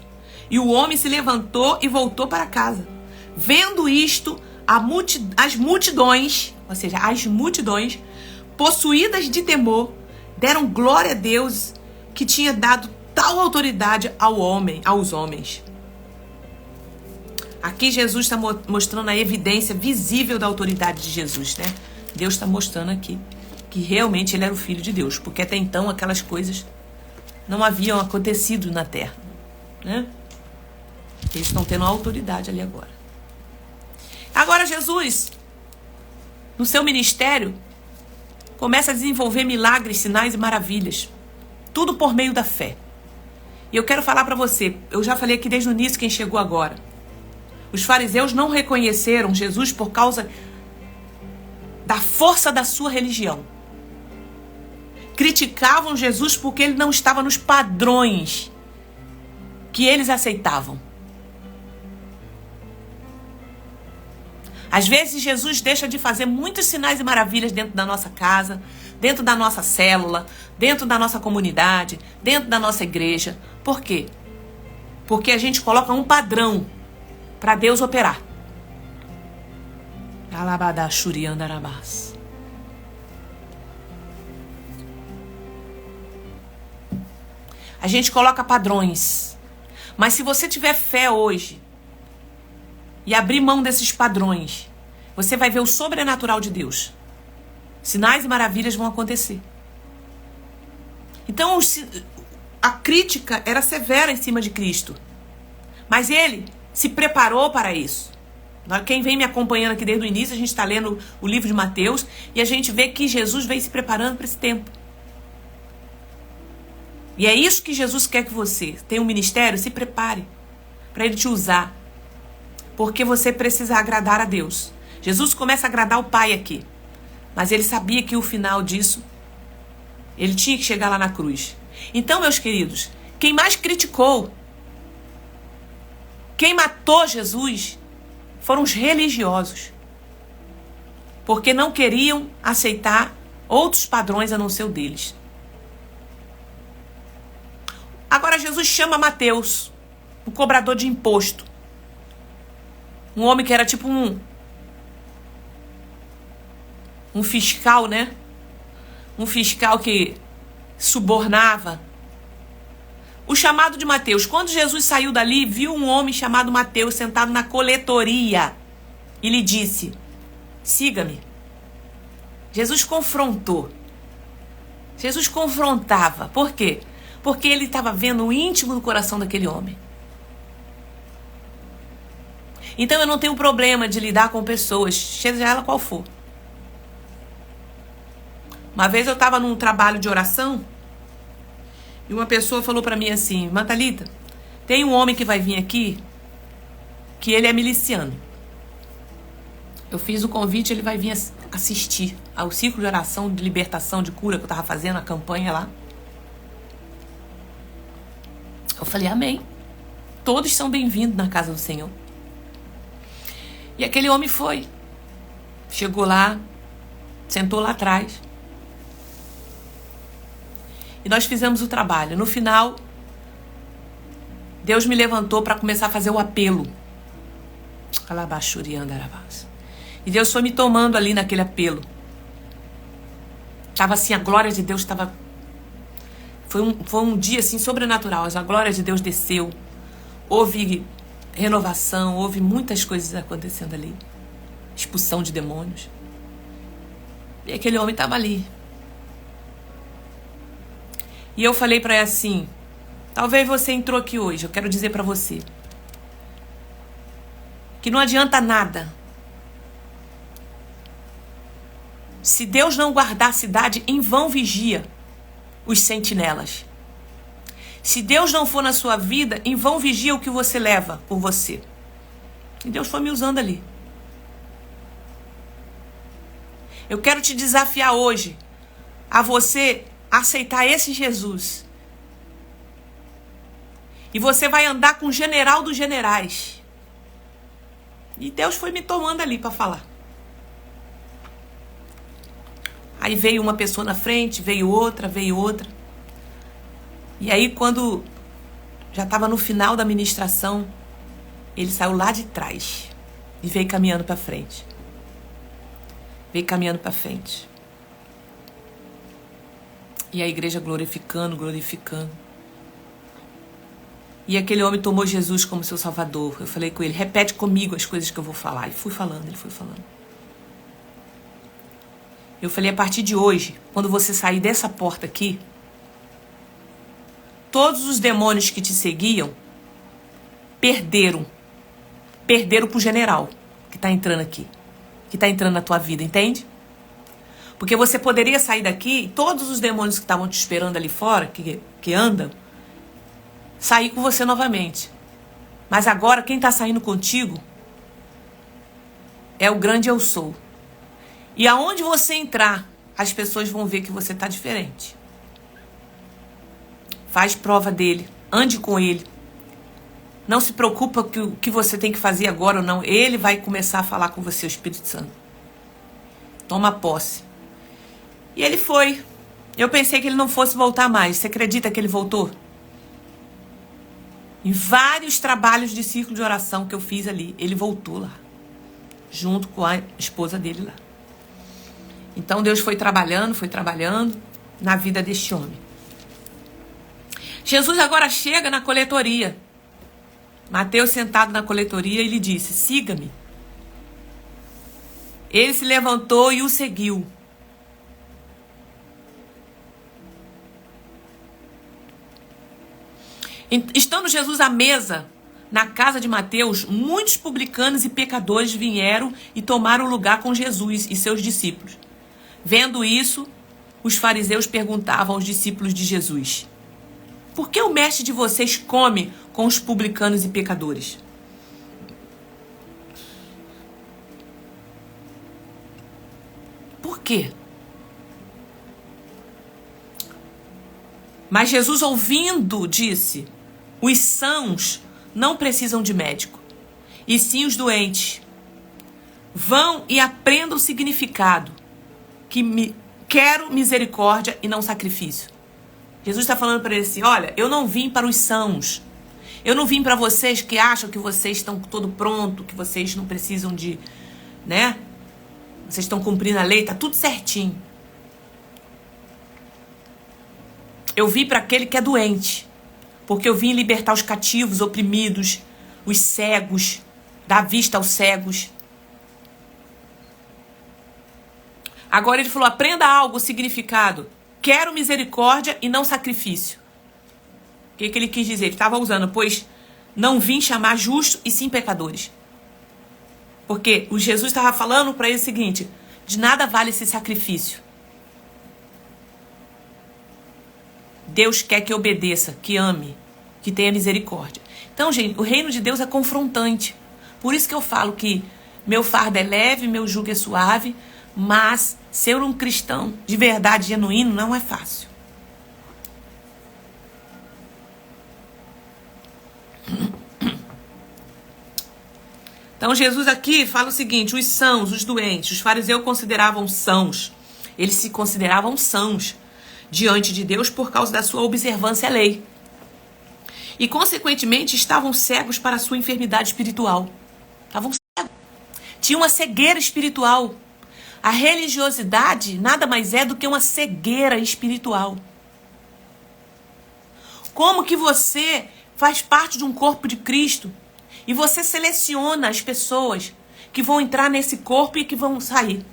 E o homem se levantou e voltou para casa. Vendo isto, as multidões, ou seja, as multidões, possuídas de temor, deram glória a Deus que tinha dado tal autoridade aos homens. Aqui Jesus está mostrando a evidência visível da autoridade de Jesus, né? Deus está mostrando aqui que realmente ele era o Filho de Deus, porque até então aquelas coisas não haviam acontecido na terra, né? Eles estão tendo autoridade ali agora. Agora Jesus, no seu ministério, começa a desenvolver milagres, sinais e maravilhas. Tudo por meio da fé. E eu quero falar para você, eu já falei aqui desde o início, quem chegou agora. Os fariseus não reconheceram Jesus por causa da força da sua religião. Criticavam Jesus porque ele não estava nos padrões que eles aceitavam. Às vezes Jesus deixa de fazer muitos sinais e maravilhas dentro da nossa casa, dentro da nossa célula, dentro da nossa comunidade, dentro da nossa igreja. Por quê? Porque a gente coloca um padrão para Deus operar. A gente coloca padrões. Mas se você tiver fé hoje e abrir mão desses padrões, você vai ver o sobrenatural de Deus. Sinais e maravilhas vão acontecer. Então a crítica era severa em cima de Cristo. Mas ele se preparou para isso. Quem vem me acompanhando aqui desde o início, a gente está lendo o livro de Mateus e a gente vê que Jesus vem se preparando para esse tempo. E é isso que Jesus quer que você tenha um ministério, se prepare para ele te usar. Porque você precisa agradar a Deus. Jesus começa a agradar o Pai aqui. Mas ele sabia que o final disso, ele tinha que chegar lá na cruz. Então, meus queridos, quem mais criticou, quem matou Jesus, foram os religiosos. Porque não queriam aceitar outros padrões a não ser o deles. Agora Jesus chama Mateus, um cobrador de imposto. Um homem que era tipo um fiscal, né? Um fiscal que subornava. O chamado de Mateus. Quando Jesus saiu dali, viu um homem chamado Mateus sentado na coletoria. E lhe disse: siga-me. Jesus confrontou. Jesus confrontava. Por quê? Porque ele estava vendo o íntimo do coração daquele homem. Então eu não tenho problema de lidar com pessoas, seja ela qual for. Uma vez eu estava num trabalho de oração e uma pessoa falou para mim assim: Mantalita, tem um homem que vai vir aqui que ele é miliciano. Eu fiz o convite, ele vai vir assistir ao ciclo de oração de libertação, de cura que eu tava fazendo, a campanha lá. Eu falei, amém. Todos são bem-vindos na casa do Senhor. E aquele homem foi. Chegou lá, sentou lá atrás. E nós fizemos o trabalho. No final, Deus me levantou para começar a fazer o apelo. E Deus foi me tomando ali naquele apelo. Tava assim, a glória de Deus estava... Foi um dia assim sobrenatural. A glória de Deus desceu. Houve renovação, houve muitas coisas acontecendo ali. Expulsão de demônios. E aquele homem estava ali. E eu falei para ele assim, talvez você entrou aqui hoje, eu quero dizer para você que não adianta nada. Se Deus não guardar a cidade, em vão vigia os sentinelas. Se Deus não for na sua vida, em vão vigia o que você leva por você. E Deus foi me usando ali. Eu quero te desafiar hoje a você aceitar esse Jesus. E você vai andar com o general dos generais. E Deus foi me tomando ali para falar. Aí veio uma pessoa na frente, veio outra. E aí quando já estava no final da ministração, ele saiu lá de trás e veio caminhando para frente. E a igreja glorificando. E aquele homem tomou Jesus como seu salvador. Eu falei com ele, repete comigo as coisas que eu vou falar. E fui falando, ele foi falando. Eu falei, a partir de hoje, quando você sair dessa porta aqui, todos os demônios que te seguiam perderam pro general que tá entrando aqui, que tá entrando na tua vida, entende? Porque você poderia sair daqui e todos os demônios que estavam te esperando ali fora, que andam, sair com você novamente. Mas agora quem tá saindo contigo é o grande eu sou. E aonde você entrar, as pessoas vão ver que você tá diferente. Faz prova dele, ande com ele. Não se preocupa com o que você tem que fazer agora ou não. Ele vai começar a falar com você, o Espírito Santo. Toma posse. E ele foi. Eu pensei que ele não fosse voltar mais. Você acredita que ele voltou? Em vários trabalhos de círculo de oração que eu fiz ali, ele voltou lá. Junto com a esposa dele lá. Então Deus foi trabalhando na vida deste homem. Jesus agora chega na coletoria. Mateus sentado na coletoria, ele disse, siga-me. Ele se levantou e o seguiu. Estando Jesus à mesa, na casa de Mateus, muitos publicanos e pecadores vieram e tomaram lugar com Jesus e seus discípulos. Vendo isso, os fariseus perguntavam aos discípulos de Jesus, por que o mestre de vocês come com os publicanos e pecadores? Por quê? Mas Jesus, ouvindo, disse, os sãos não precisam de médico, e sim os doentes. Vão e aprendam o significado, quero misericórdia e não sacrifício. Jesus está falando para ele assim, olha, eu não vim para os sãos. Eu não vim para vocês que acham que vocês estão todo pronto, que vocês não precisam de, né? Vocês estão cumprindo a lei, tá tudo certinho. Eu vim para aquele que é doente, porque eu vim libertar os cativos, oprimidos, os cegos, dar vista aos cegos. Agora ele falou, aprenda algo, o significado. Quero misericórdia e não sacrifício. O que ele quis dizer? Ele estava usando, pois não vim chamar justos e sim pecadores. Porque o Jesus estava falando para ele o seguinte, de nada vale esse sacrifício. Deus quer que obedeça, que ame, que tenha misericórdia. Então, gente, o reino de Deus é confrontante. Por isso que eu falo que Meu fardo é leve, meu jugo é suave, mas ser um cristão de verdade, genuíno, não é fácil. Então Jesus aqui fala o seguinte: os sãos, os doentes, os fariseus consideravam sãos. Eles se consideravam sãos diante de Deus por causa da sua observância à lei. E, consequentemente, estavam cegos para a sua enfermidade espiritual. Estavam cegos. Tinha uma cegueira espiritual. A religiosidade nada mais é do que uma cegueira espiritual. Como que você faz parte de um corpo de Cristo e você seleciona as pessoas que vão entrar nesse corpo e que vão sair?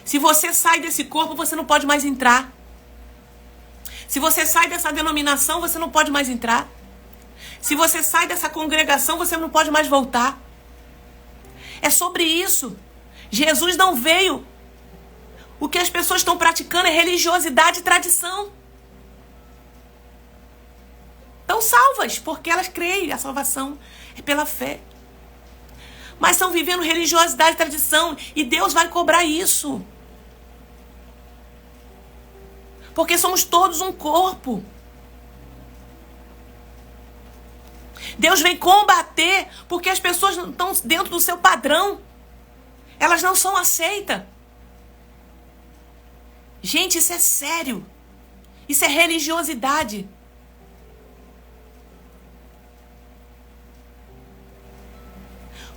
Se você sai desse corpo, você não pode mais entrar. Se você sai dessa denominação, você não pode mais entrar. Se você sai dessa congregação, você não pode mais voltar. É sobre isso. Jesus não veio. O que as pessoas estão praticando é religiosidade e tradição. Estão salvas, porque elas creem. A salvação é pela fé. Mas estão vivendo religiosidade e tradição. E Deus vai cobrar isso. Porque somos todos um corpo. Deus vem combater porque as pessoas não estão dentro do seu padrão. Elas não são aceitas. Gente, isso é sério. Isso é religiosidade.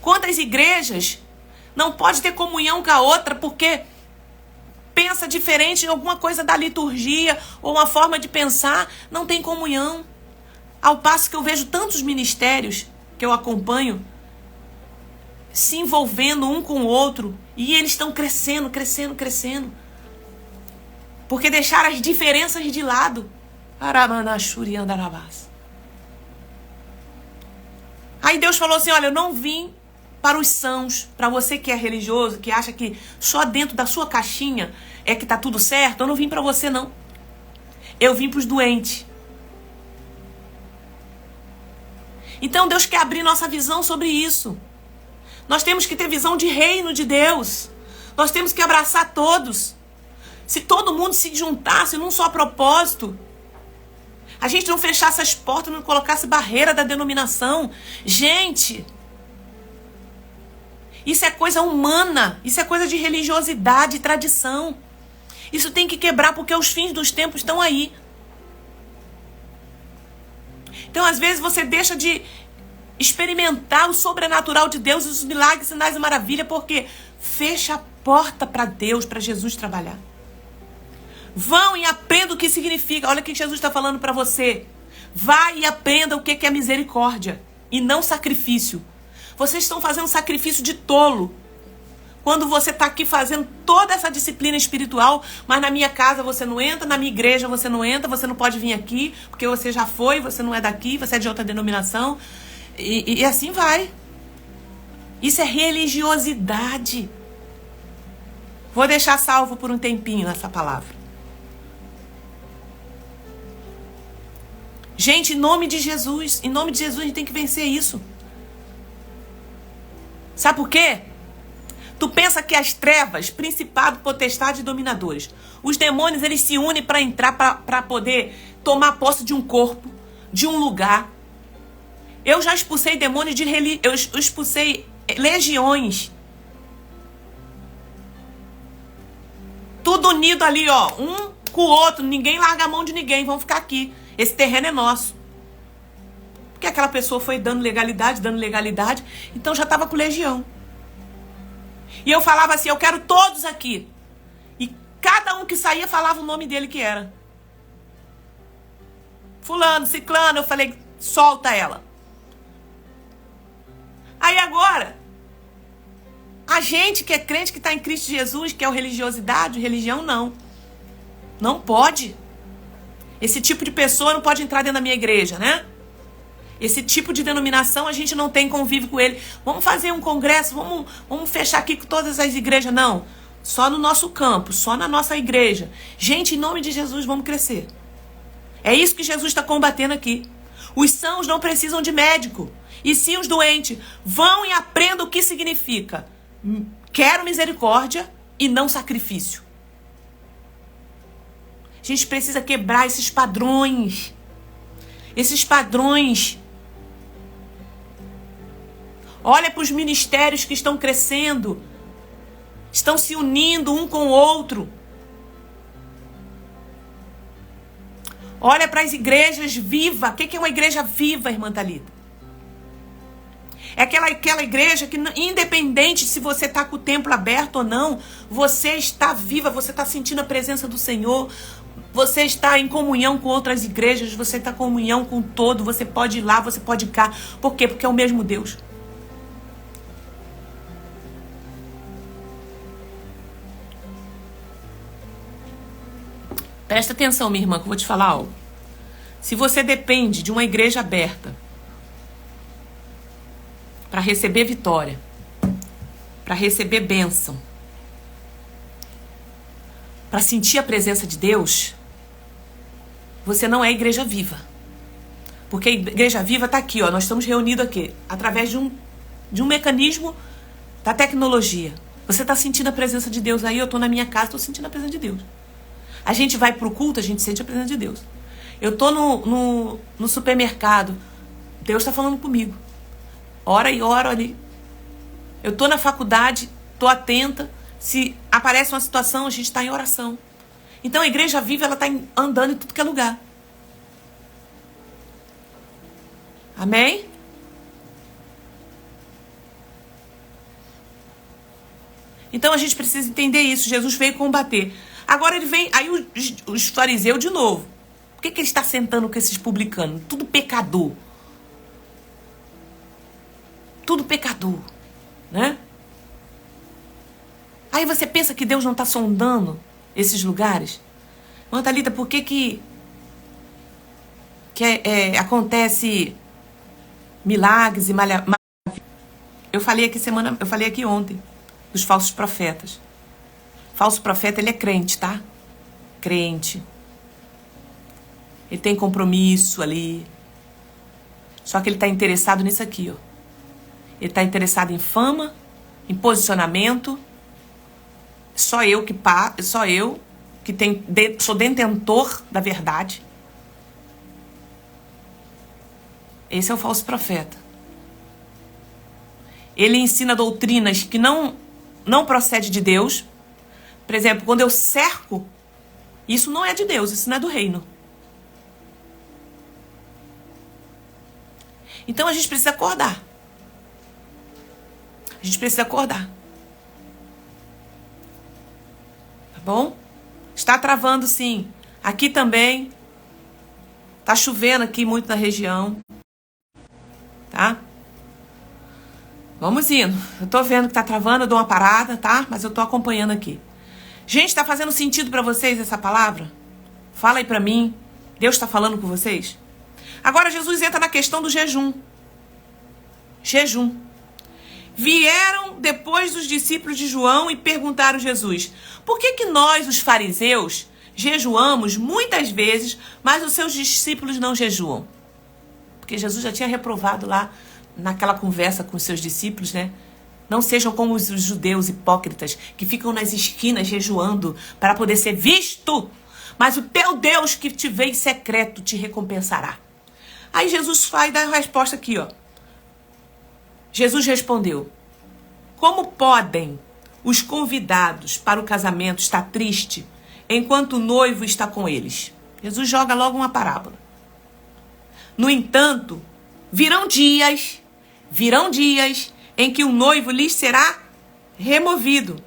Quantas igrejas não pode ter comunhão com a outra porque pensa diferente em alguma coisa da liturgia ou uma forma de pensar, não tem comunhão. Ao passo que eu vejo tantos ministérios que eu acompanho se envolvendo um com o outro e eles estão crescendo, crescendo, crescendo. Porque deixaram as diferenças de lado. Aí Deus falou assim: olha, eu não vim para os sãos, para você que é religioso, que acha que só dentro da sua caixinha é que tá tudo certo. Eu não vim para você, não. Eu vim para os doentes. Então Deus quer abrir nossa visão sobre isso. Nós temos que ter visão de reino de Deus. Nós temos que abraçar todos. Se todo mundo se juntasse num só propósito, a gente não fechasse as portas, não colocasse barreira da denominação. Gente, isso é coisa humana. Isso é coisa de religiosidade e tradição. Isso tem que quebrar porque os fins dos tempos estão aí. Então, às vezes, você deixa de experimentar o sobrenatural de Deus, os milagres, sinais e maravilhas, porque fecha a porta para Deus, para Jesus trabalhar. Vão e aprenda o que significa. Olha o que Jesus está falando para você. Vai e aprenda o que é misericórdia e não sacrifício. Vocês estão fazendo sacrifício de tolo. Quando você está aqui fazendo toda essa disciplina espiritual, mas na minha casa você não entra, na minha igreja você não entra, você não pode vir aqui, porque você já foi, você não é daqui, você é de outra denominação. E assim vai. Isso é religiosidade. Vou deixar salvo por um tempinho essa palavra. Gente, em nome de Jesus, a gente tem que vencer isso. Sabe por quê? Tu pensa que as trevas, principado, potestade e dominadores, os demônios, eles se unem para entrar, para poder tomar posse de um corpo, de um lugar. Eu já expulsei demônios eu expulsei legiões. Tudo unido ali, ó, um com o outro, ninguém larga a mão de ninguém, vamos ficar aqui. Esse terreno é nosso. Porque aquela pessoa foi dando legalidade, então já estava com legião. E eu falava assim: eu quero todos aqui. E cada um que saía falava o nome dele que era. Fulano, ciclano, eu falei: solta ela. Aí agora, a gente que é crente, que está em Cristo Jesus, que é o religiosidade, religião, não. Não pode. Esse tipo de pessoa não pode entrar dentro da minha igreja, né? Esse tipo de denominação, a gente não tem convívio com ele. Vamos fazer um congresso, vamos fechar aqui com todas as igrejas. Não, só no nosso campo, só na nossa igreja. Gente, em nome de Jesus, vamos crescer. É isso que Jesus está combatendo aqui. Os sãos não precisam de médico. E sim os doentes. Vão e aprendam o que significa. Quero misericórdia e não sacrifício. A gente precisa quebrar esses padrões. Esses padrões. Olha para os ministérios que estão crescendo. Estão se unindo um com o outro. Olha para as igrejas vivas. O que é uma igreja viva, irmã Thalita? É aquela igreja que, independente se você está com o templo aberto ou não, você está viva, você está sentindo a presença do Senhor, você está em comunhão com outras igrejas, você está em comunhão com todo, você pode ir lá, você pode ir cá. Por quê? Porque é o mesmo Deus. Presta atenção, minha irmã, que eu vou te falar algo. Se você depende de uma igreja aberta para receber vitória, para receber bênção, para sentir a presença de Deus, você não é igreja viva. Porque a igreja viva está aqui, ó. Nós estamos reunidos aqui, através de um mecanismo da tecnologia. Você está sentindo a presença de Deus aí, eu estou na minha casa, estou sentindo a presença de Deus. A gente vai para o culto, a gente sente a presença de Deus. Eu estou no supermercado, Deus está falando comigo. Ora e ora ali. Eu estou na faculdade, estou atenta. Se aparece uma situação, a gente está em oração. Então a igreja viva, ela está andando em tudo que é lugar. Amém? Então a gente precisa entender isso. Jesus veio combater. Agora ele vem, aí os fariseus de novo. Por que ele está sentando com esses publicanos? Tudo pecador. Tudo pecador, né? Aí você pensa que Deus não está sondando esses lugares? Irmã Thalita, por que acontece milagres e maravilhas? Eu falei aqui ontem dos falsos profetas. Falso profeta, ele é crente, tá? Crente. Ele tem compromisso ali. Só que ele está interessado nisso aqui, ó. Ele está interessado em fama, em posicionamento. Só eu que sou detentor da verdade. Esse é o falso profeta. Ele ensina doutrinas que não procede de Deus. Por exemplo, quando eu cerco, isso não é de Deus, isso não é do reino. Então a gente precisa acordar. A gente precisa acordar. Tá bom? Está travando, sim. Aqui também. Tá chovendo aqui muito na região. Tá? Vamos indo. Eu tô vendo que tá travando, eu dou uma parada, tá? Mas eu tô acompanhando aqui. Gente, tá fazendo sentido para vocês essa palavra? Fala aí para mim. Deus tá falando com vocês? Agora Jesus entra na questão do jejum. Jejum. Vieram depois os discípulos de João e perguntaram a Jesus: por que nós, os fariseus, jejuamos muitas vezes, mas os seus discípulos não jejuam? Porque Jesus já tinha reprovado lá naquela conversa com os seus discípulos, né? Não sejam como os judeus hipócritas que ficam nas esquinas jejuando para poder ser visto, mas o teu Deus que te vê em secreto te recompensará. Aí Jesus vai dar a resposta aqui, ó. Jesus respondeu: como podem os convidados para o casamento estar tristes enquanto o noivo está com eles? Jesus joga logo uma parábola. No entanto, virão dias em que o noivo lhes será removido,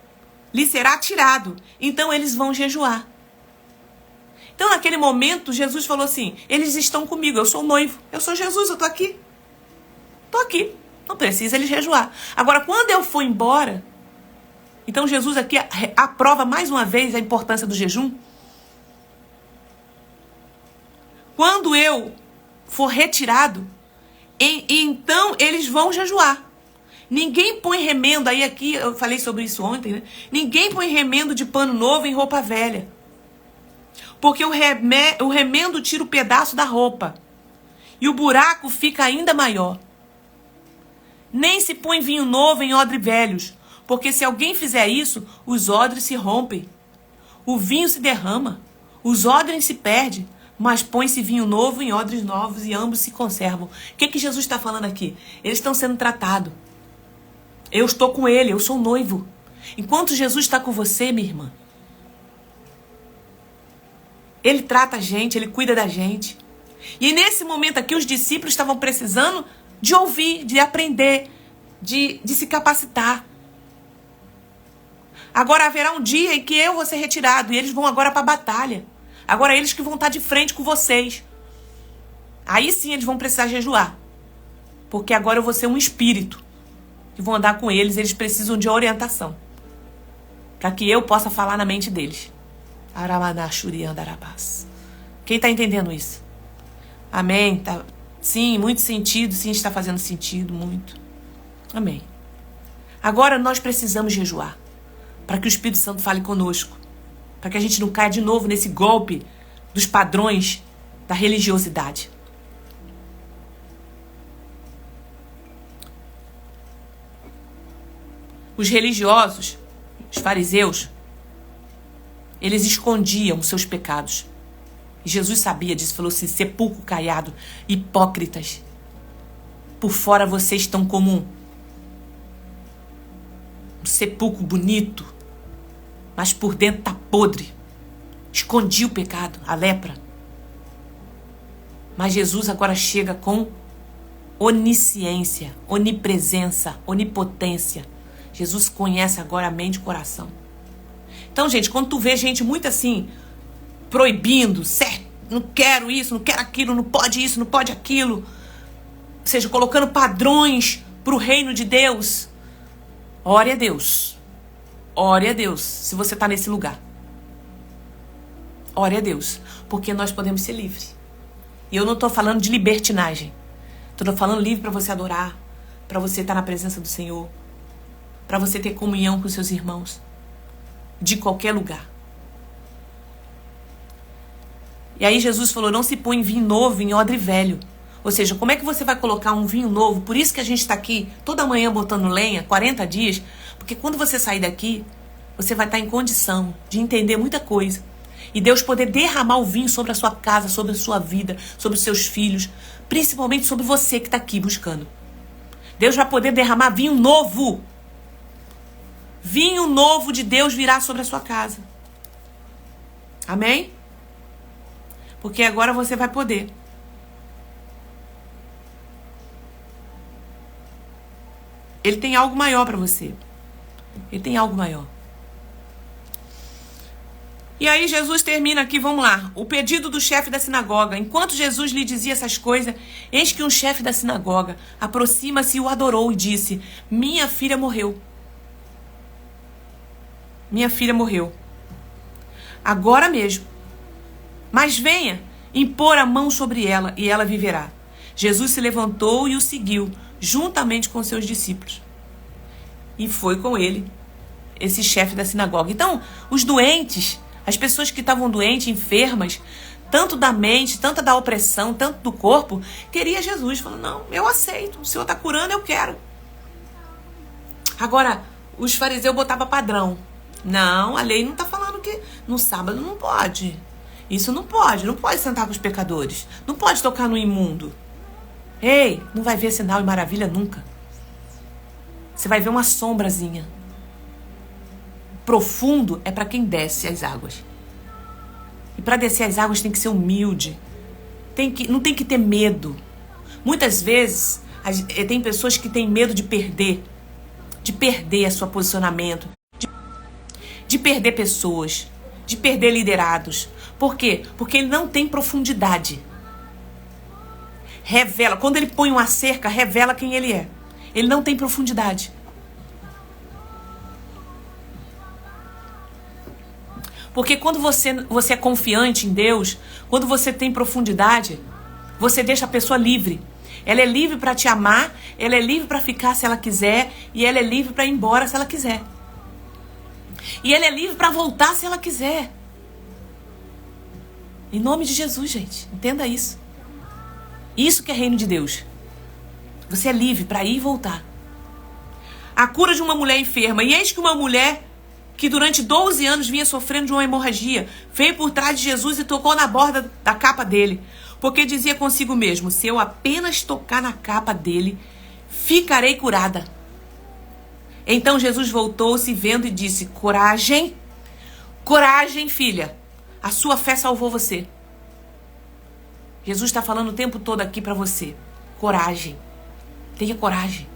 lhes será tirado. Então eles vão jejuar. Então naquele momento Jesus falou assim: eles estão comigo, eu sou o noivo, eu sou Jesus, eu tô aqui. Tô aqui. Não precisa eles jejuar. Agora, quando eu for embora, então Jesus aqui aprova mais uma vez a importância do jejum. Quando eu for retirado, então eles vão jejuar. Ninguém põe remendo, aí aqui eu falei sobre isso ontem, né? Ninguém põe remendo de pano novo em roupa velha. Porque o remendo tira o pedaço da roupa. E o buraco fica ainda maior. Nem se põe vinho novo em odres velhos, porque se alguém fizer isso, os odres se rompem. O vinho se derrama, os odres se perdem, mas põe-se vinho novo em odres novos e ambos se conservam. O que Jesus está falando aqui? Eles estão sendo tratados. Eu estou com ele, eu sou noivo. Enquanto Jesus está com você, minha irmã, ele trata a gente, ele cuida da gente. E nesse momento aqui, os discípulos estavam precisando de ouvir, de aprender, de se capacitar. Agora haverá um dia em que eu vou ser retirado e eles vão agora para a batalha. Agora eles que vão estar de frente com vocês. Aí sim eles vão precisar jejuar. Porque agora eu vou ser um espírito que vou andar com eles. Eles precisam de orientação. Para que eu possa falar na mente deles. Quem está entendendo isso? Amém? Tá. Sim, muito sentido. Sim, está fazendo sentido, muito. Amém. Agora nós precisamos jejuar. Para que o Espírito Santo fale conosco. Para que a gente não caia de novo nesse golpe dos padrões da religiosidade. Os religiosos, os fariseus, eles escondiam os seus pecados. E Jesus sabia disso, falou assim: sepulcro caiado, hipócritas. Por fora vocês estão como um sepulcro bonito, mas por dentro tá podre. Escondi o pecado, a lepra. Mas Jesus agora chega com onisciência, onipresença, onipotência. Jesus conhece agora a mente e o coração. Então, gente, quando tu vê gente muito assim, proibindo, certo, não quero isso, não quero aquilo, não pode isso, não pode aquilo, ou seja, colocando padrões pro reino de Deus, ore a Deus. Ore a Deus, se você está nesse lugar. Ore a Deus, porque nós podemos ser livres. E eu não estou falando de libertinagem. Estou falando livre para você adorar, para você estar na presença do Senhor, para você ter comunhão com seus irmãos, de qualquer lugar. E aí Jesus falou: não se põe vinho novo em odre velho. Ou seja, como é que você vai colocar um vinho novo? Por isso que a gente está aqui toda manhã botando lenha, 40 dias, porque quando você sair daqui, você vai estar em condição de entender muita coisa. E Deus poder derramar o vinho sobre a sua casa, sobre a sua vida, sobre os seus filhos, principalmente sobre você que está aqui buscando. Deus vai poder derramar vinho novo. Vinho novo de Deus virá sobre a sua casa. Amém? Porque agora você vai poder. Ele tem algo maior para você. Ele tem algo maior. E aí Jesus termina aqui, vamos lá. O pedido do chefe da sinagoga. Enquanto Jesus lhe dizia essas coisas, eis que um chefe da sinagoga aproxima-se e o adorou e disse: minha filha morreu. Minha filha morreu. Agora mesmo. Mas venha impor a mão sobre ela e ela viverá. Jesus se levantou e o seguiu, juntamente com seus discípulos. E foi com ele esse chefe da sinagoga. Então, os doentes, as pessoas que estavam doentes, enfermas, tanto da mente, tanto da opressão, tanto do corpo, queria Jesus. Falou: não, eu aceito. O Senhor está curando, eu quero. Agora, os fariseus botavam padrão. Não, a lei não está falando que no sábado não pode. Isso não pode sentar com os pecadores. Não pode tocar no imundo. Ei, não vai ver sinal e maravilha nunca. Você vai ver uma sombrazinha. Profundo é para quem desce as águas. E para descer as águas tem que ser humilde. Não tem que ter medo. Muitas vezes tem pessoas que têm medo de perder o seu posicionamento, de perder pessoas, de perder liderados. Por quê? Porque ele não tem profundidade. Revela, quando ele põe uma cerca, revela quem ele é. Ele não tem profundidade. Porque quando você é confiante em Deus, quando você tem profundidade, você deixa a pessoa livre. Ela é livre para te amar, ela é livre para ficar se ela quiser, e ela é livre para ir embora se ela quiser. E ela é livre para voltar se ela quiser. Em nome de Jesus, gente, entenda isso. Isso que é reino de Deus. Você é livre para ir e voltar. A cura de uma mulher enferma. E eis que uma mulher que durante 12 anos vinha sofrendo de uma hemorragia veio por trás de Jesus e tocou na borda da capa dele. Porque dizia consigo mesmo: se eu apenas tocar na capa dele, ficarei curada. Então Jesus voltou-se vendo e disse: coragem, coragem, filha. A sua fé salvou você. Jesus está falando o tempo todo aqui para você. Coragem. Tenha coragem.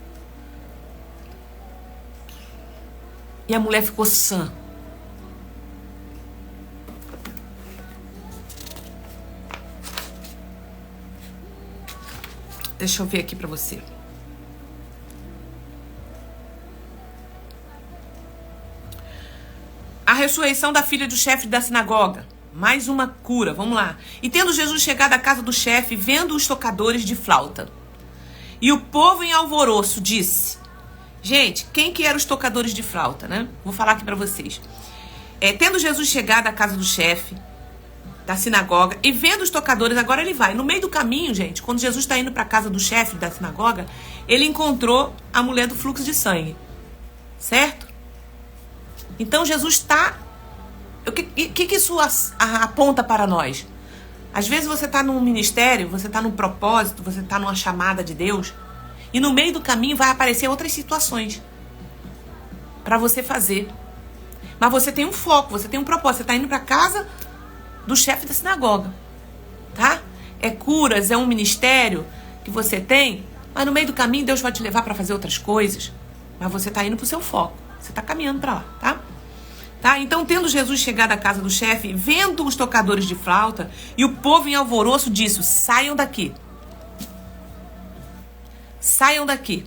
E a mulher ficou sã. Deixa eu ver aqui para você. A ressurreição da filha do chefe da sinagoga. Mais uma cura, vamos lá. E tendo Jesus chegado à casa do chefe, vendo os tocadores de flauta, e o povo em alvoroço, disse... Gente, quem que eram os tocadores de flauta, né? Vou falar aqui pra vocês. Tendo Jesus chegado à casa do chefe da sinagoga e vendo os tocadores, agora ele vai. No meio do caminho, gente, quando Jesus está indo pra casa do chefe da sinagoga, ele encontrou a mulher do fluxo de sangue. Certo? Então Jesus está... O que isso aponta para nós? Às vezes você está num ministério, você está num propósito, você está numa chamada de Deus... E no meio do caminho vai aparecer outras situações para você fazer. Mas você tem um foco, você tem um propósito. Você está indo para casa do chefe da sinagoga, tá? É curas, é um ministério que você tem. Mas no meio do caminho Deus vai te levar para fazer outras coisas. Mas você está indo para o seu foco. Você está caminhando para lá, tá? Então, tendo Jesus chegado à casa do chefe, vendo os tocadores de flauta e o povo em alvoroço, disse: saiam daqui. Saiam daqui.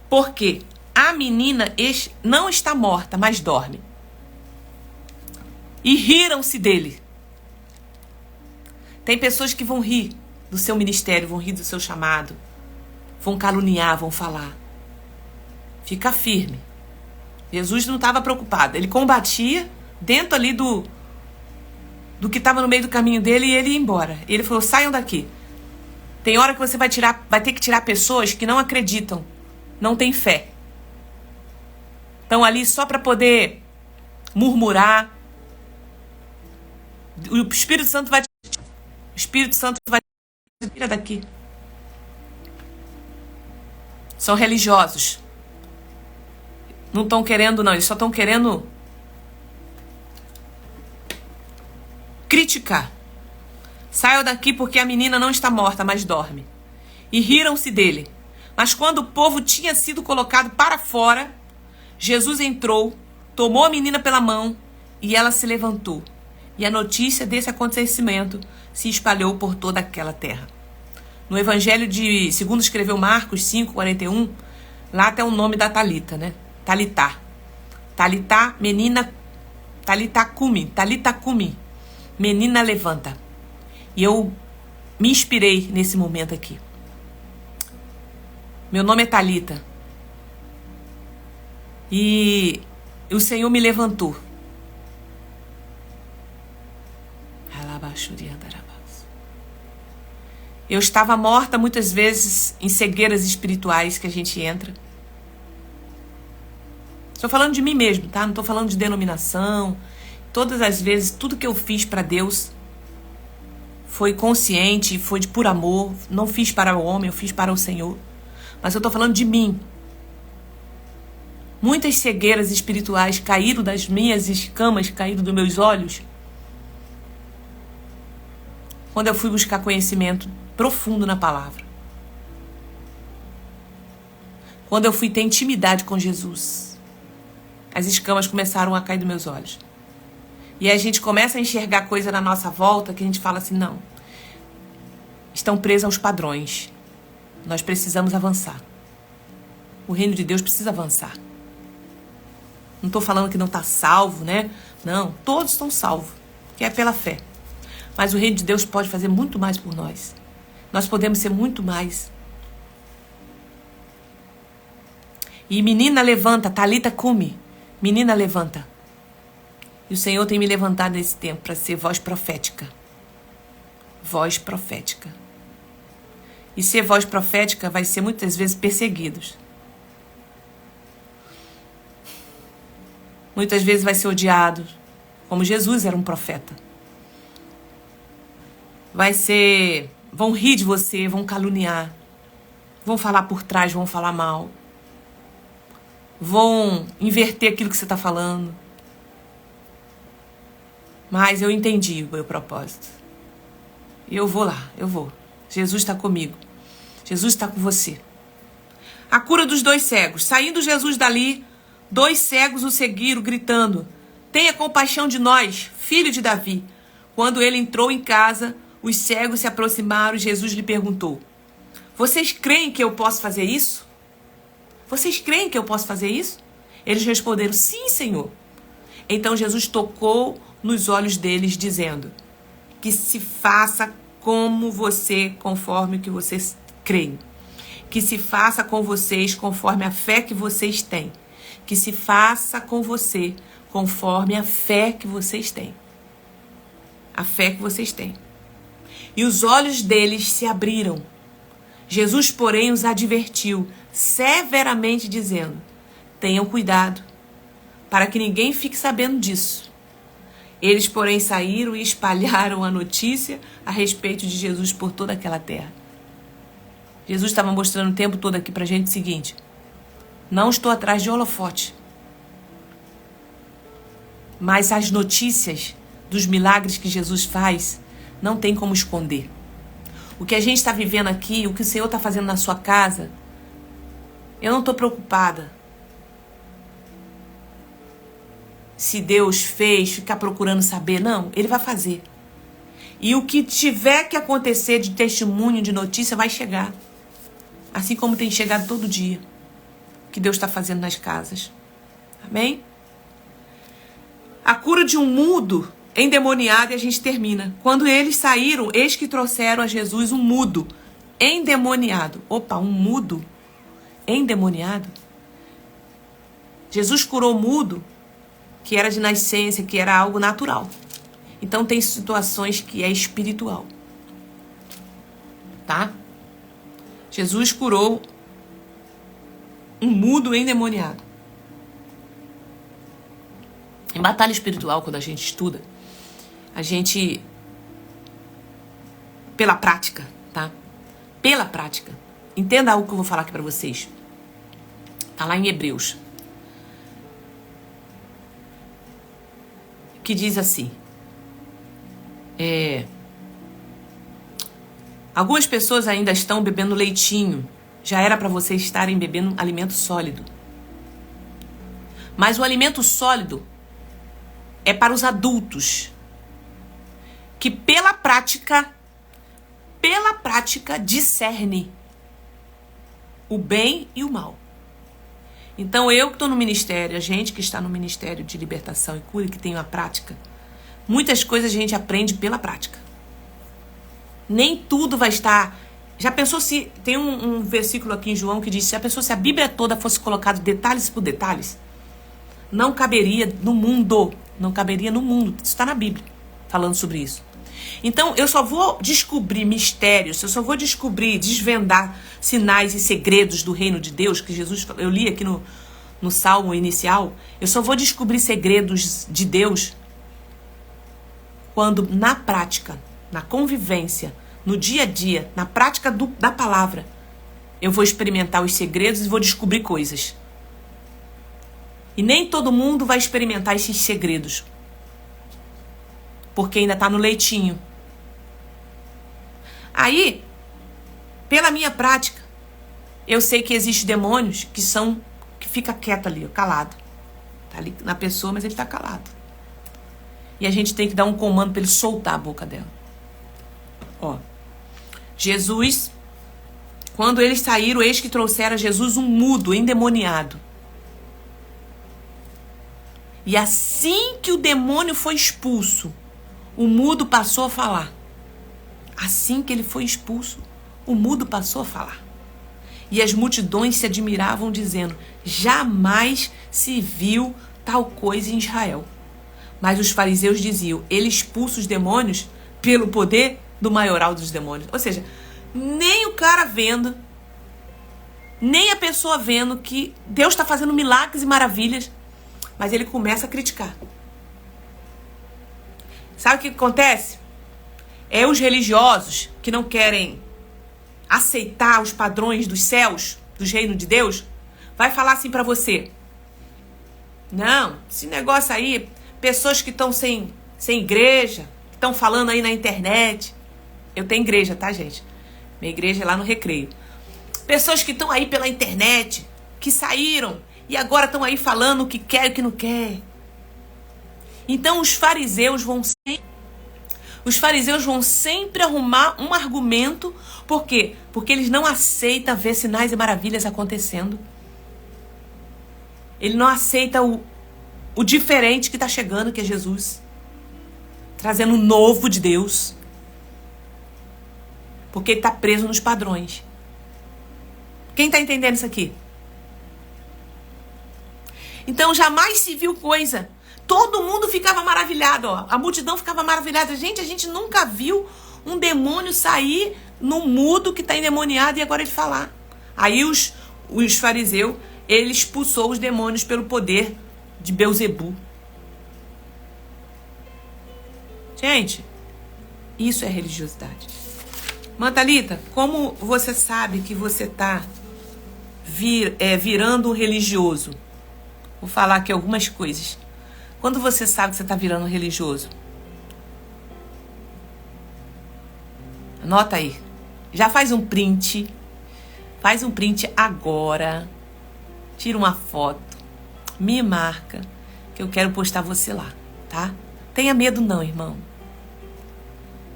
Porque a menina não está morta, mas dorme. E riram-se dele. Tem pessoas que vão rir do seu ministério, vão rir do seu chamado, vão caluniar, vão falar. Fica firme. Jesus não estava preocupado. Ele combatia dentro ali do que estava no meio do caminho dele e ele ia embora. E ele falou: saiam daqui. Tem hora que você vai ter que tirar pessoas que não acreditam, não têm fé. Estão ali só para poder murmurar. O Espírito Santo vai tirar daqui. São religiosos. Não estão querendo, não. Eles só estão querendo criticar. Saiam daqui porque a menina não está morta, mas dorme. E riram-se dele. Mas quando o povo tinha sido colocado para fora, Jesus entrou, tomou a menina pela mão e ela se levantou. E a notícia desse acontecimento se espalhou por toda aquela terra. No Evangelho de, segundo escreveu Marcos 5:41, lá tem o nome da Talita, né? Talitá. Talitá, menina, Talitá cumi. Menina, levanta. E eu me inspirei nesse momento aqui. Meu nome é Talita. E o Senhor me levantou. Eu estava morta muitas vezes em cegueiras espirituais que a gente entra. Estou falando de mim mesmo, tá? Não estou falando de denominação. Todas as vezes, tudo que eu fiz para Deus foi consciente, foi por amor. Não fiz para o homem, eu fiz para o Senhor. Mas eu estou falando de mim. Muitas cegueiras espirituais caíram das minhas escamas, caíram dos meus olhos. Quando eu fui buscar conhecimento profundo na palavra. Quando eu fui ter intimidade com Jesus. As escamas começaram a cair dos meus olhos. E a gente começa a enxergar coisa na nossa volta que a gente fala assim, não. Estão presas aos padrões. Nós precisamos avançar. O reino de Deus precisa avançar. Não estou falando que não está salvo, né? Não, todos estão salvos, que é pela fé. Mas o reino de Deus pode fazer muito mais por nós. Nós podemos ser muito mais. E menina, levanta, Talita cumi. Menina, levanta. E o Senhor tem me levantado nesse tempo para ser voz profética. Voz profética. E ser voz profética vai ser muitas vezes perseguidos. Muitas vezes vai ser odiado, como Jesus era um profeta. Vão rir de você, vão caluniar, vão falar por trás, vão falar mal, vão inverter aquilo que você está falando. Mas eu entendi o meu propósito. E eu vou lá, eu vou. Jesus está comigo. Jesus está com você. A cura dos 2 cegos. Saindo Jesus dali, 2 cegos o seguiram, gritando: tenha compaixão de nós, filho de Davi. Quando ele entrou em casa, os cegos se aproximaram e Jesus lhe perguntou: vocês creem que eu posso fazer isso? Vocês creem que eu posso fazer isso? Eles responderam: sim, Senhor. Então Jesus tocou nos olhos deles, dizendo: que se faça como você, conforme o que vocês creem. Que se faça com vocês conforme a fé que vocês têm. Que se faça com você conforme a fé que vocês têm. A fé que vocês têm. E os olhos deles se abriram. Jesus, porém, os advertiu severamente, dizendo: tenham cuidado, para que ninguém fique sabendo disso. Eles, porém, saíram e espalharam a notícia a respeito de Jesus por toda aquela terra. Jesus estava mostrando o tempo todo aqui pra gente o seguinte: não estou atrás de holofote. Mas as notícias dos milagres que Jesus faz, não tem como esconder. O que a gente está vivendo aqui, o que o Senhor está fazendo na sua casa, eu não estou preocupada se Deus fez, ficar procurando saber. Não, Ele vai fazer. E o que tiver que acontecer de testemunho, de notícia, vai chegar. Assim como tem chegado todo dia. O que Deus está fazendo nas casas. Amém? A cura de um mudo endemoniado, e a gente termina. Quando eles saíram, eis que trouxeram a Jesus um mudo endemoniado. Opa, um mudo endemoniado? Jesus curou o mudo, que era de nascença, que era algo natural. Então tem situações que é espiritual. Tá? Jesus curou um mudo endemoniado. Em batalha espiritual, quando a gente estuda, a gente, pela prática, tá? Pela prática. Entenda algo que eu vou falar aqui pra vocês. Tá lá em Hebreus. Que diz assim. Algumas pessoas ainda estão bebendo leitinho. Já era pra vocês estarem bebendo alimento sólido. Mas o alimento sólido é para os adultos, que pela prática discerne o bem e o mal. Então eu que estou no ministério, a gente que está no ministério de libertação e cura, que tem a prática, muitas coisas a gente aprende pela prática. Nem tudo vai estar... Já pensou se... Tem um versículo aqui em João que diz: já pensou se a Bíblia toda fosse colocada detalhes por detalhes? Não caberia no mundo. Não caberia no mundo. Isso está na Bíblia, falando sobre isso. Então, eu só vou descobrir mistérios, eu só vou desvendar sinais e segredos do reino de Deus, que Jesus, eu li aqui no Salmo inicial, eu só vou descobrir segredos de Deus quando na prática, na convivência, no dia a dia, na prática da palavra, eu vou experimentar os segredos e vou descobrir coisas. E nem todo mundo vai experimentar esses segredos, porque ainda está no leitinho. Aí, pela minha prática, eu sei que existem demônios que fica quieto ali, calado. Tá ali na pessoa, mas ele está calado. E a gente tem que dar um comando para ele soltar a boca dela. Ó, Jesus, quando eles saíram, eis que trouxeram a Jesus um mudo, endemoniado. E assim que o demônio foi expulso, o mudo passou a falar. Assim que ele foi expulso, o mudo passou a falar. E as multidões se admiravam, dizendo: jamais se viu tal coisa em Israel. Mas os fariseus diziam: ele expulsa os demônios pelo poder do maioral dos demônios. Ou seja, nem o cara vendo, nem a pessoa vendo que Deus está fazendo milagres e maravilhas, mas ele começa a criticar. Sabe o que acontece? É os religiosos que não querem aceitar os padrões dos céus, dos reinos de Deus, vai falar assim pra você: não, esse negócio aí, pessoas que estão sem igreja, que estão falando aí na internet. Eu tenho igreja, tá, gente? Minha igreja é lá no Recreio. Pessoas que estão aí pela internet, que saíram e agora estão aí falando o que quer e o que não quer. Então os fariseus vão sempre arrumar um argumento. Por quê? Porque eles não aceitam ver sinais e maravilhas acontecendo. Ele não aceita o diferente que está chegando, que é Jesus. Trazendo o novo de Deus. Porque ele está preso nos padrões. Quem está entendendo isso aqui? Então jamais se viu coisa. Todo mundo ficava maravilhado, ó. A multidão ficava maravilhada. Gente, a gente nunca viu um demônio sair no mudo que está endemoniado e agora ele falar. Aí os fariseus, ele expulsou os demônios pelo poder de Belzebu. Gente, isso é religiosidade. Thalita, como você sabe que você está virando um religioso? Vou falar aqui algumas coisas. Quando você sabe que você está virando um religioso? Anota aí. Já faz um print. Faz um print agora. Tira uma foto. Me marca. Que eu quero postar você lá, tá? Tenha medo não, irmão.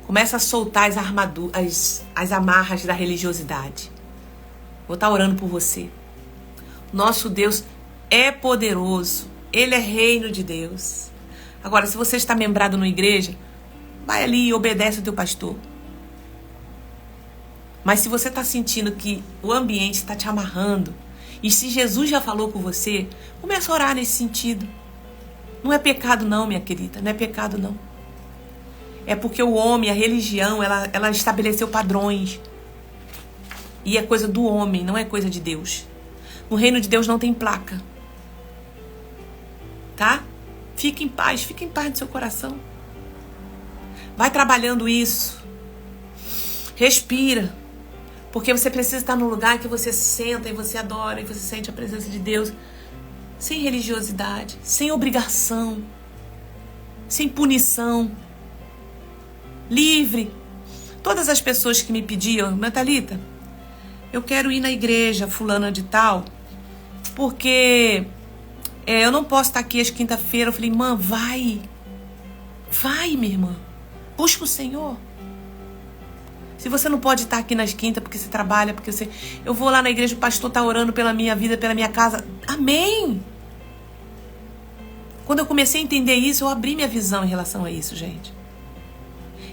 Começa a soltar as amarras da religiosidade. Vou estar orando por você. Nosso Deus é poderoso. Ele é reino de Deus. Agora, se você está membrado numa igreja, vai ali e obedece ao teu pastor. Mas se você está sentindo que o ambiente está te amarrando, e se Jesus já falou com você, começa a orar nesse sentido. Não é pecado não, minha querida. Não é pecado não. É porque o homem, a religião, ela estabeleceu padrões. E é coisa do homem, não é coisa de Deus. No reino de Deus não tem placa. Tá? Fique em paz no seu coração. Vai trabalhando isso. Respira. Porque você precisa estar num lugar que você senta e você adora e você sente a presença de Deus. Sem religiosidade, sem obrigação, sem punição. Livre. Todas as pessoas que me pediam: Thalita, eu quero ir na igreja fulana de tal, porque eu não posso estar aqui às quinta-feira. Eu falei: irmã, vai, minha irmã, busca o Senhor. Se você não pode estar aqui nas quintas porque você trabalha, porque você... Eu vou lá na igreja, o pastor está orando pela minha vida, pela minha casa. Amém! Quando eu comecei a entender isso, eu abri minha visão em relação a isso, gente.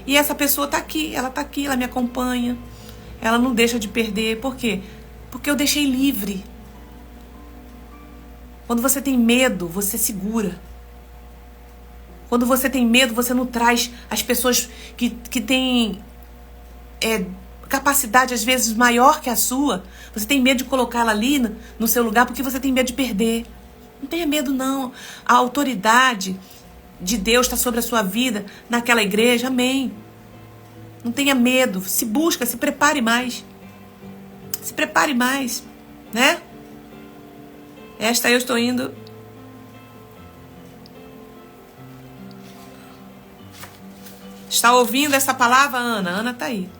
E essa pessoa está aqui, ela me acompanha, ela não deixa de perder. Por quê? Porque eu deixei livre. Quando você tem medo, você segura. Quando você tem medo, você não traz as pessoas que têm capacidade, às vezes, maior que a sua. Você tem medo de colocá-la ali no seu lugar porque você tem medo de perder. Não tenha medo, não. A autoridade de Deus está sobre a sua vida naquela igreja. Amém. Não tenha medo. Se busca, se prepare mais. Se prepare mais, né? Esta eu estou indo. Está ouvindo essa palavra, Ana? Ana está aí.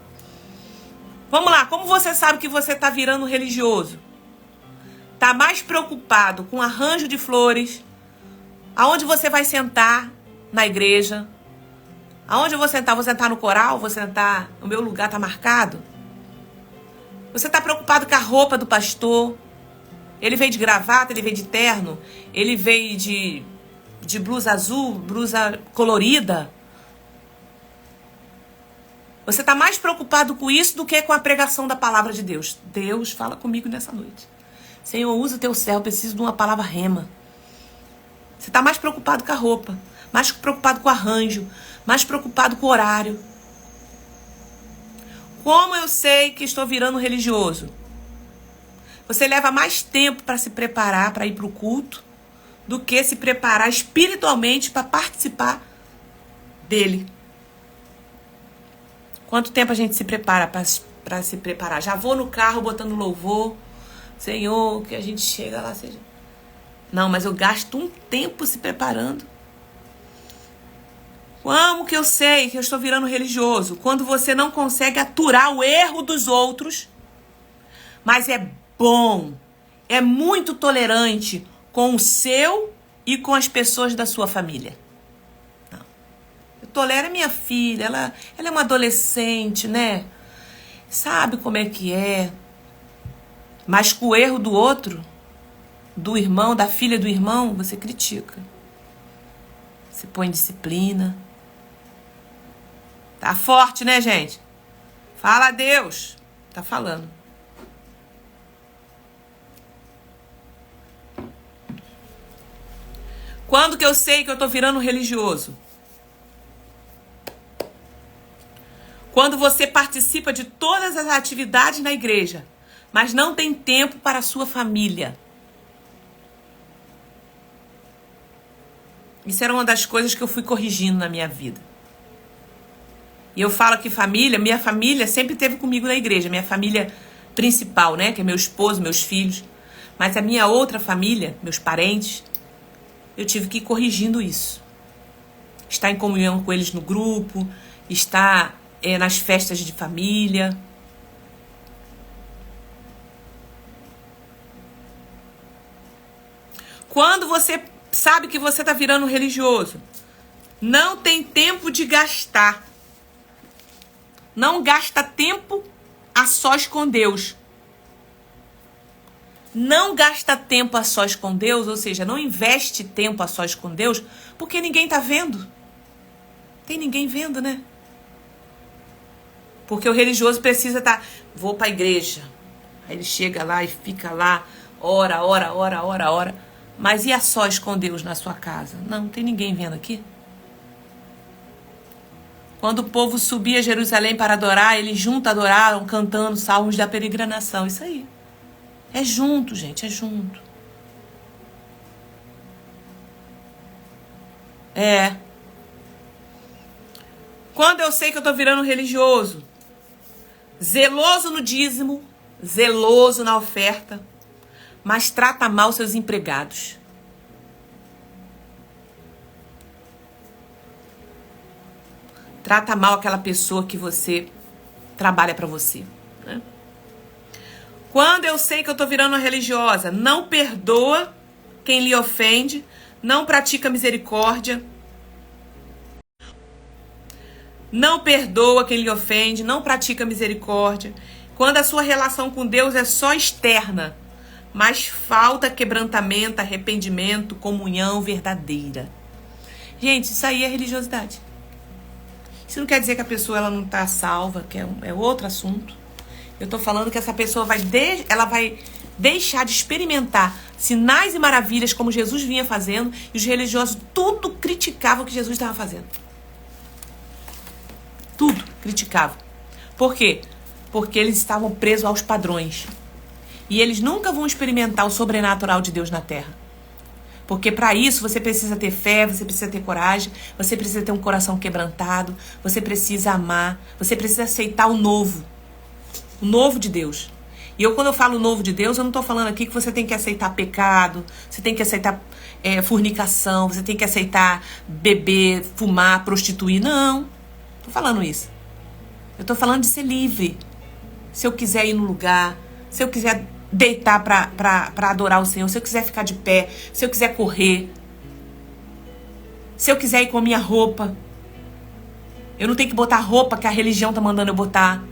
Vamos lá. Como você sabe que você está virando religioso? Está mais preocupado com arranjo de flores? Aonde você vai sentar na igreja? Aonde eu vou sentar? Vou sentar no coral? Vou sentar... O meu lugar está marcado? Você está preocupado com a roupa do pastor? Ele veio de gravata, ele veio de terno, ele veio de blusa azul, blusa colorida. Você está mais preocupado com isso do que com a pregação da palavra de Deus. Deus, fala comigo nessa noite. Senhor, usa o teu servo, eu preciso de uma palavra rema. Você está mais preocupado com a roupa, mais preocupado com o arranjo, mais preocupado com o horário. Como eu sei que estou virando religioso? Você leva mais tempo para se preparar para ir para o culto do que se preparar espiritualmente para participar dele. Quanto tempo a gente se prepara para se preparar? Já vou no carro botando louvor. Senhor, que a gente chega lá seja... Não, mas eu gasto um tempo se preparando. Como que eu sei que eu estou virando religioso? Quando você não consegue aturar o erro dos outros, mas é bom, é muito tolerante com o seu e com as pessoas da sua família. Não. Eu tolero a minha filha, ela é uma adolescente, né? Sabe como é que é. Mas com o erro do outro, do irmão, da filha do irmão, você critica. Você põe disciplina. Tá forte, né, gente? Fala a Deus. Tá falando. Quando que eu sei que eu tô virando religioso? Quando você participa de todas as atividades na igreja, mas não tem tempo para a sua família. Isso era uma das coisas que eu fui corrigindo na minha vida. E eu falo que família, minha família sempre esteve comigo na igreja. Minha família principal, né? Que é meu esposo, meus filhos. Mas a minha outra família, meus parentes, eu tive que ir corrigindo isso. Estar em comunhão com eles no grupo, estar nas festas de família. Quando você sabe que você está virando religioso, não tem tempo de gastar. Não gasta tempo a sós com Deus. Não gasta tempo a sós com Deus, ou seja, não investe tempo a sós com Deus, porque ninguém está vendo. Tem ninguém vendo, né? Porque o religioso precisa estar... Vou para a igreja. Aí ele chega lá e fica lá, ora. Mas e a sós com Deus na sua casa? Não tem ninguém vendo aqui. Quando o povo subia a Jerusalém para adorar, eles juntos adoraram, cantando salmos da peregrinação. Isso aí. É junto, gente, é junto. É. Quando eu sei que eu tô virando religioso, zeloso no dízimo, zeloso na oferta, mas trata mal seus empregados. Trata mal aquela pessoa que você trabalha para você, né? Quando eu sei que eu tô virando uma religiosa, não perdoa quem lhe ofende, não pratica misericórdia, não perdoa quem lhe ofende, não pratica misericórdia. Quando a sua relação com Deus é só externa, mas falta quebrantamento, arrependimento, comunhão verdadeira. Gente, isso aí é religiosidade. Isso não quer dizer que a pessoa ela não está salva, que é outro assunto. Eu estou falando que essa pessoa ela vai deixar de experimentar sinais e maravilhas como Jesus vinha fazendo, e os religiosos tudo criticavam o que Jesus estava fazendo. Tudo criticavam. Por quê? Porque eles estavam presos aos padrões. E eles nunca vão experimentar o sobrenatural de Deus na terra. Porque para isso você precisa ter fé, você precisa ter coragem, você precisa ter um coração quebrantado, você precisa amar, você precisa aceitar o novo de Deus. E quando eu falo novo de Deus, eu não estou falando aqui que você tem que aceitar pecado, você tem que aceitar fornicação, você tem que aceitar beber, fumar, prostituir. Não, estou falando isso. Eu estou falando de ser livre. Se eu quiser ir no lugar, se eu quiser deitar para adorar o Senhor, se eu quiser ficar de pé, se eu quiser correr, se eu quiser ir com a minha roupa, eu não tenho que botar a roupa que a religião tá mandando eu botar.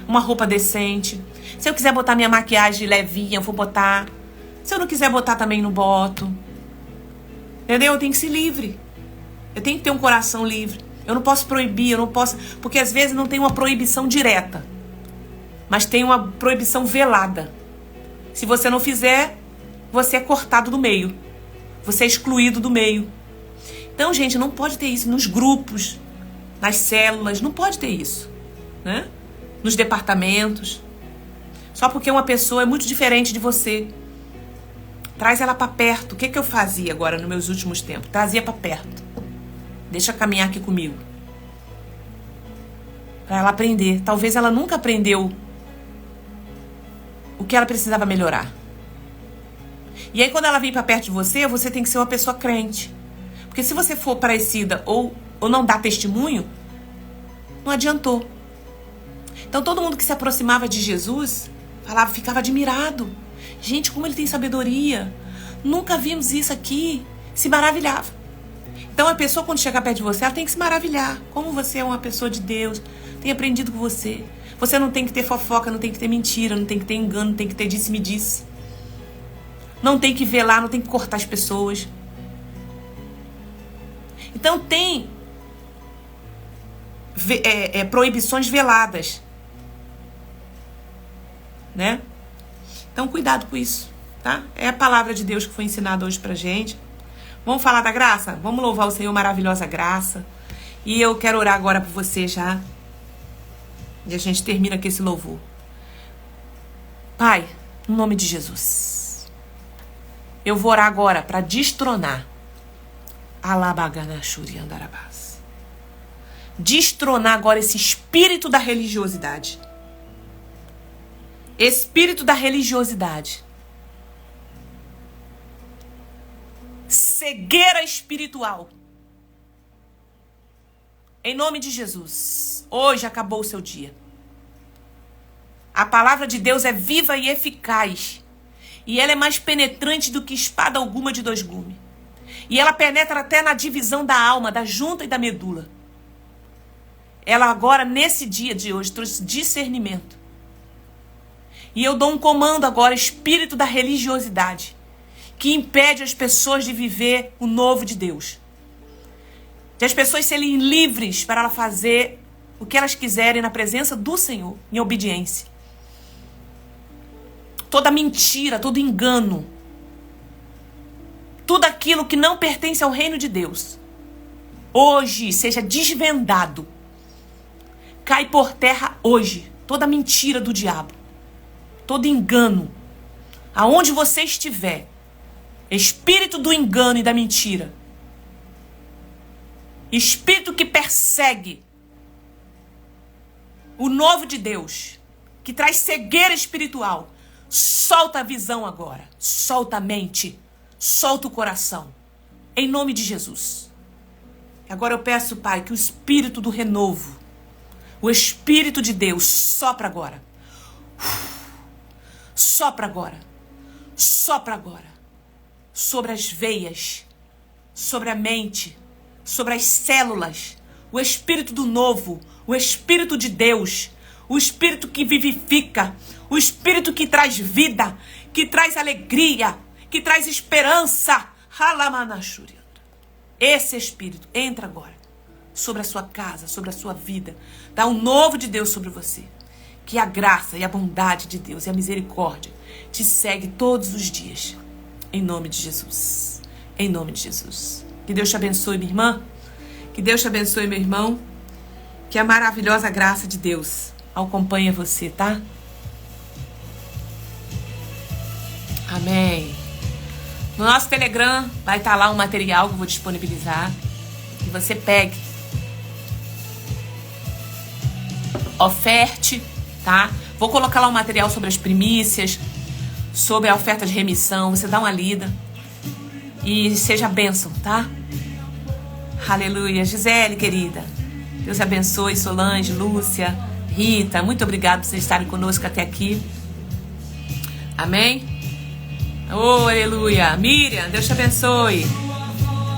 Uma roupa decente. Se eu quiser botar minha maquiagem levinha, eu vou botar. Se eu não quiser botar também, não boto. Entendeu? Eu tenho que ser livre. Eu tenho que ter um coração livre. Eu não posso proibir, eu não posso... Porque às vezes não tem uma proibição direta, mas tem uma proibição velada. Se você não fizer, você é cortado do meio. Você é excluído do meio. Então, gente, não pode ter isso nos grupos, nas células. Não pode ter isso, né? nos departamentos, só porque uma pessoa é muito diferente de você. Traz ela para perto. O que eu fazia agora nos meus últimos tempos? Trazia para perto. Deixa caminhar aqui comigo. Para ela aprender. Talvez ela nunca aprendeu o que ela precisava melhorar. E aí quando ela vem para perto de você, você tem que ser uma pessoa crente. Porque se você for parecida ou não dá testemunho, não adiantou. Então todo mundo que se aproximava de Jesus ficava admirado. Gente, como ele tem sabedoria. Nunca vimos isso aqui. Se maravilhava. Então a pessoa, quando chegar perto de você, ela tem que se maravilhar. Como você é uma pessoa de Deus. Tem aprendido com você. Você não tem que ter fofoca, não tem que ter mentira, não tem que ter engano, não tem que ter disse-me-disse. Não tem que velar, não tem que cortar as pessoas. Então tem proibições veladas. Né? Então cuidado com isso, tá? É a palavra de Deus que foi ensinada hoje pra gente. Vamos falar da graça? Vamos louvar o Senhor, maravilhosa graça. E eu quero orar agora por você já. E a gente termina com esse louvor. Pai, no nome de Jesus, eu vou orar agora para destronar Alabaganachuri Andarabás. Destronar agora esse espírito da religiosidade. Espírito da religiosidade. Cegueira espiritual. Em nome de Jesus. Hoje acabou o seu dia. A palavra de Deus é viva e eficaz. E ela é mais penetrante do que espada alguma de 2 gumes. E ela penetra até na divisão da alma, da junta e da medula. Ela agora, nesse dia de hoje, trouxe discernimento. E eu dou um comando agora, espírito da religiosidade, que impede as pessoas de viver o novo de Deus. De as pessoas serem livres para ela fazer o que elas quiserem na presença do Senhor, em obediência. Toda mentira, todo engano, tudo aquilo que não pertence ao reino de Deus, hoje seja desvendado. Cai por terra hoje toda mentira do diabo. Todo engano, aonde você estiver, espírito do engano e da mentira, espírito que persegue o novo de Deus, que traz cegueira espiritual, solta a visão agora, solta a mente, solta o coração, em nome de Jesus. Agora eu peço, Pai, que o espírito do renovo, o espírito de Deus, sopra agora. Sopra agora. Sopra agora. Sobre as veias, sobre a mente, sobre as células. O espírito do novo, o espírito de Deus, o espírito que vivifica, o espírito que traz vida, que traz alegria, que traz esperança. Esse espírito entra agora sobre a sua casa, sobre a sua vida. Dá um novo de Deus sobre você. Que a graça e a bondade de Deus e a misericórdia te segue todos os dias. Em nome de Jesus. Em nome de Jesus. Que Deus te abençoe, minha irmã. Que Deus te abençoe, meu irmão. Que a maravilhosa graça de Deus acompanhe você, tá? Amém. No nosso Telegram vai estar lá um material que eu vou disponibilizar. Que você pegue. Oferte. Tá? Vou colocar lá um material sobre as primícias, sobre a oferta de remissão. Você dá uma lida e seja bênção, tá? Aleluia. Gisele, querida, Deus abençoe. Solange, Lúcia, Rita, muito obrigado por vocês estarem conosco até aqui. Amém? Oh, aleluia. Miriam, Deus te abençoe.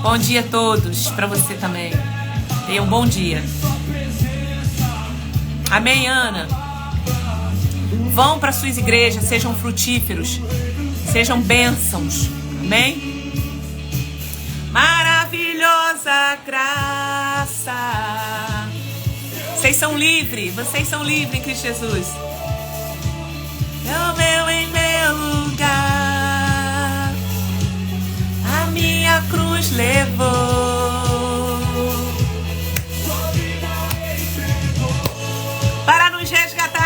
Bom dia a todos, para você também. Tenha um bom dia. Amém, Ana? Vão para suas igrejas, sejam frutíferos, sejam bênçãos. Amém? Maravilhosa graça. Vocês são livres em Cristo Jesus. É o meu em meu lugar, a minha cruz levou para nos resgatar.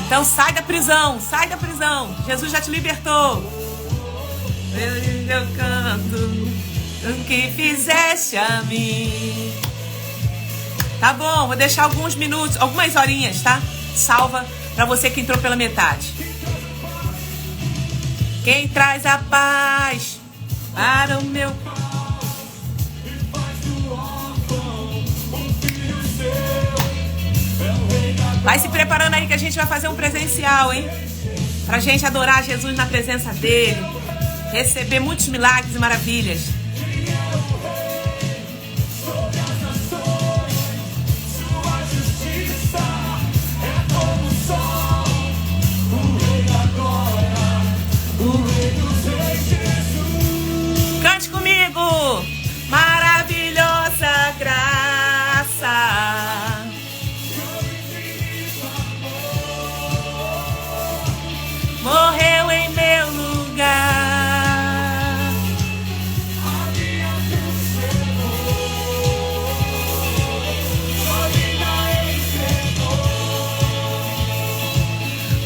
Então sai da prisão, sai da prisão. Jesus já te libertou. Eu canto o que fizeste a mim. Tá bom, vou deixar alguns minutos, algumas horinhas, tá? Salva pra você que entrou pela metade. Quem traz a paz para o meu... Vai se preparando aí que a gente vai fazer um presencial, hein? Pra gente adorar Jesus na presença dele. Receber muitos milagres e maravilhas. Cante comigo! Maravilhosa graça. Morreu em meu lugar.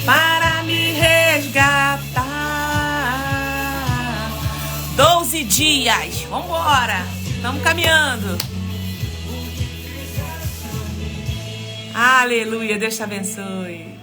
Para me resgatar. 12 dias. Vambora. Estamos caminhando. Aleluia. Deus te abençoe.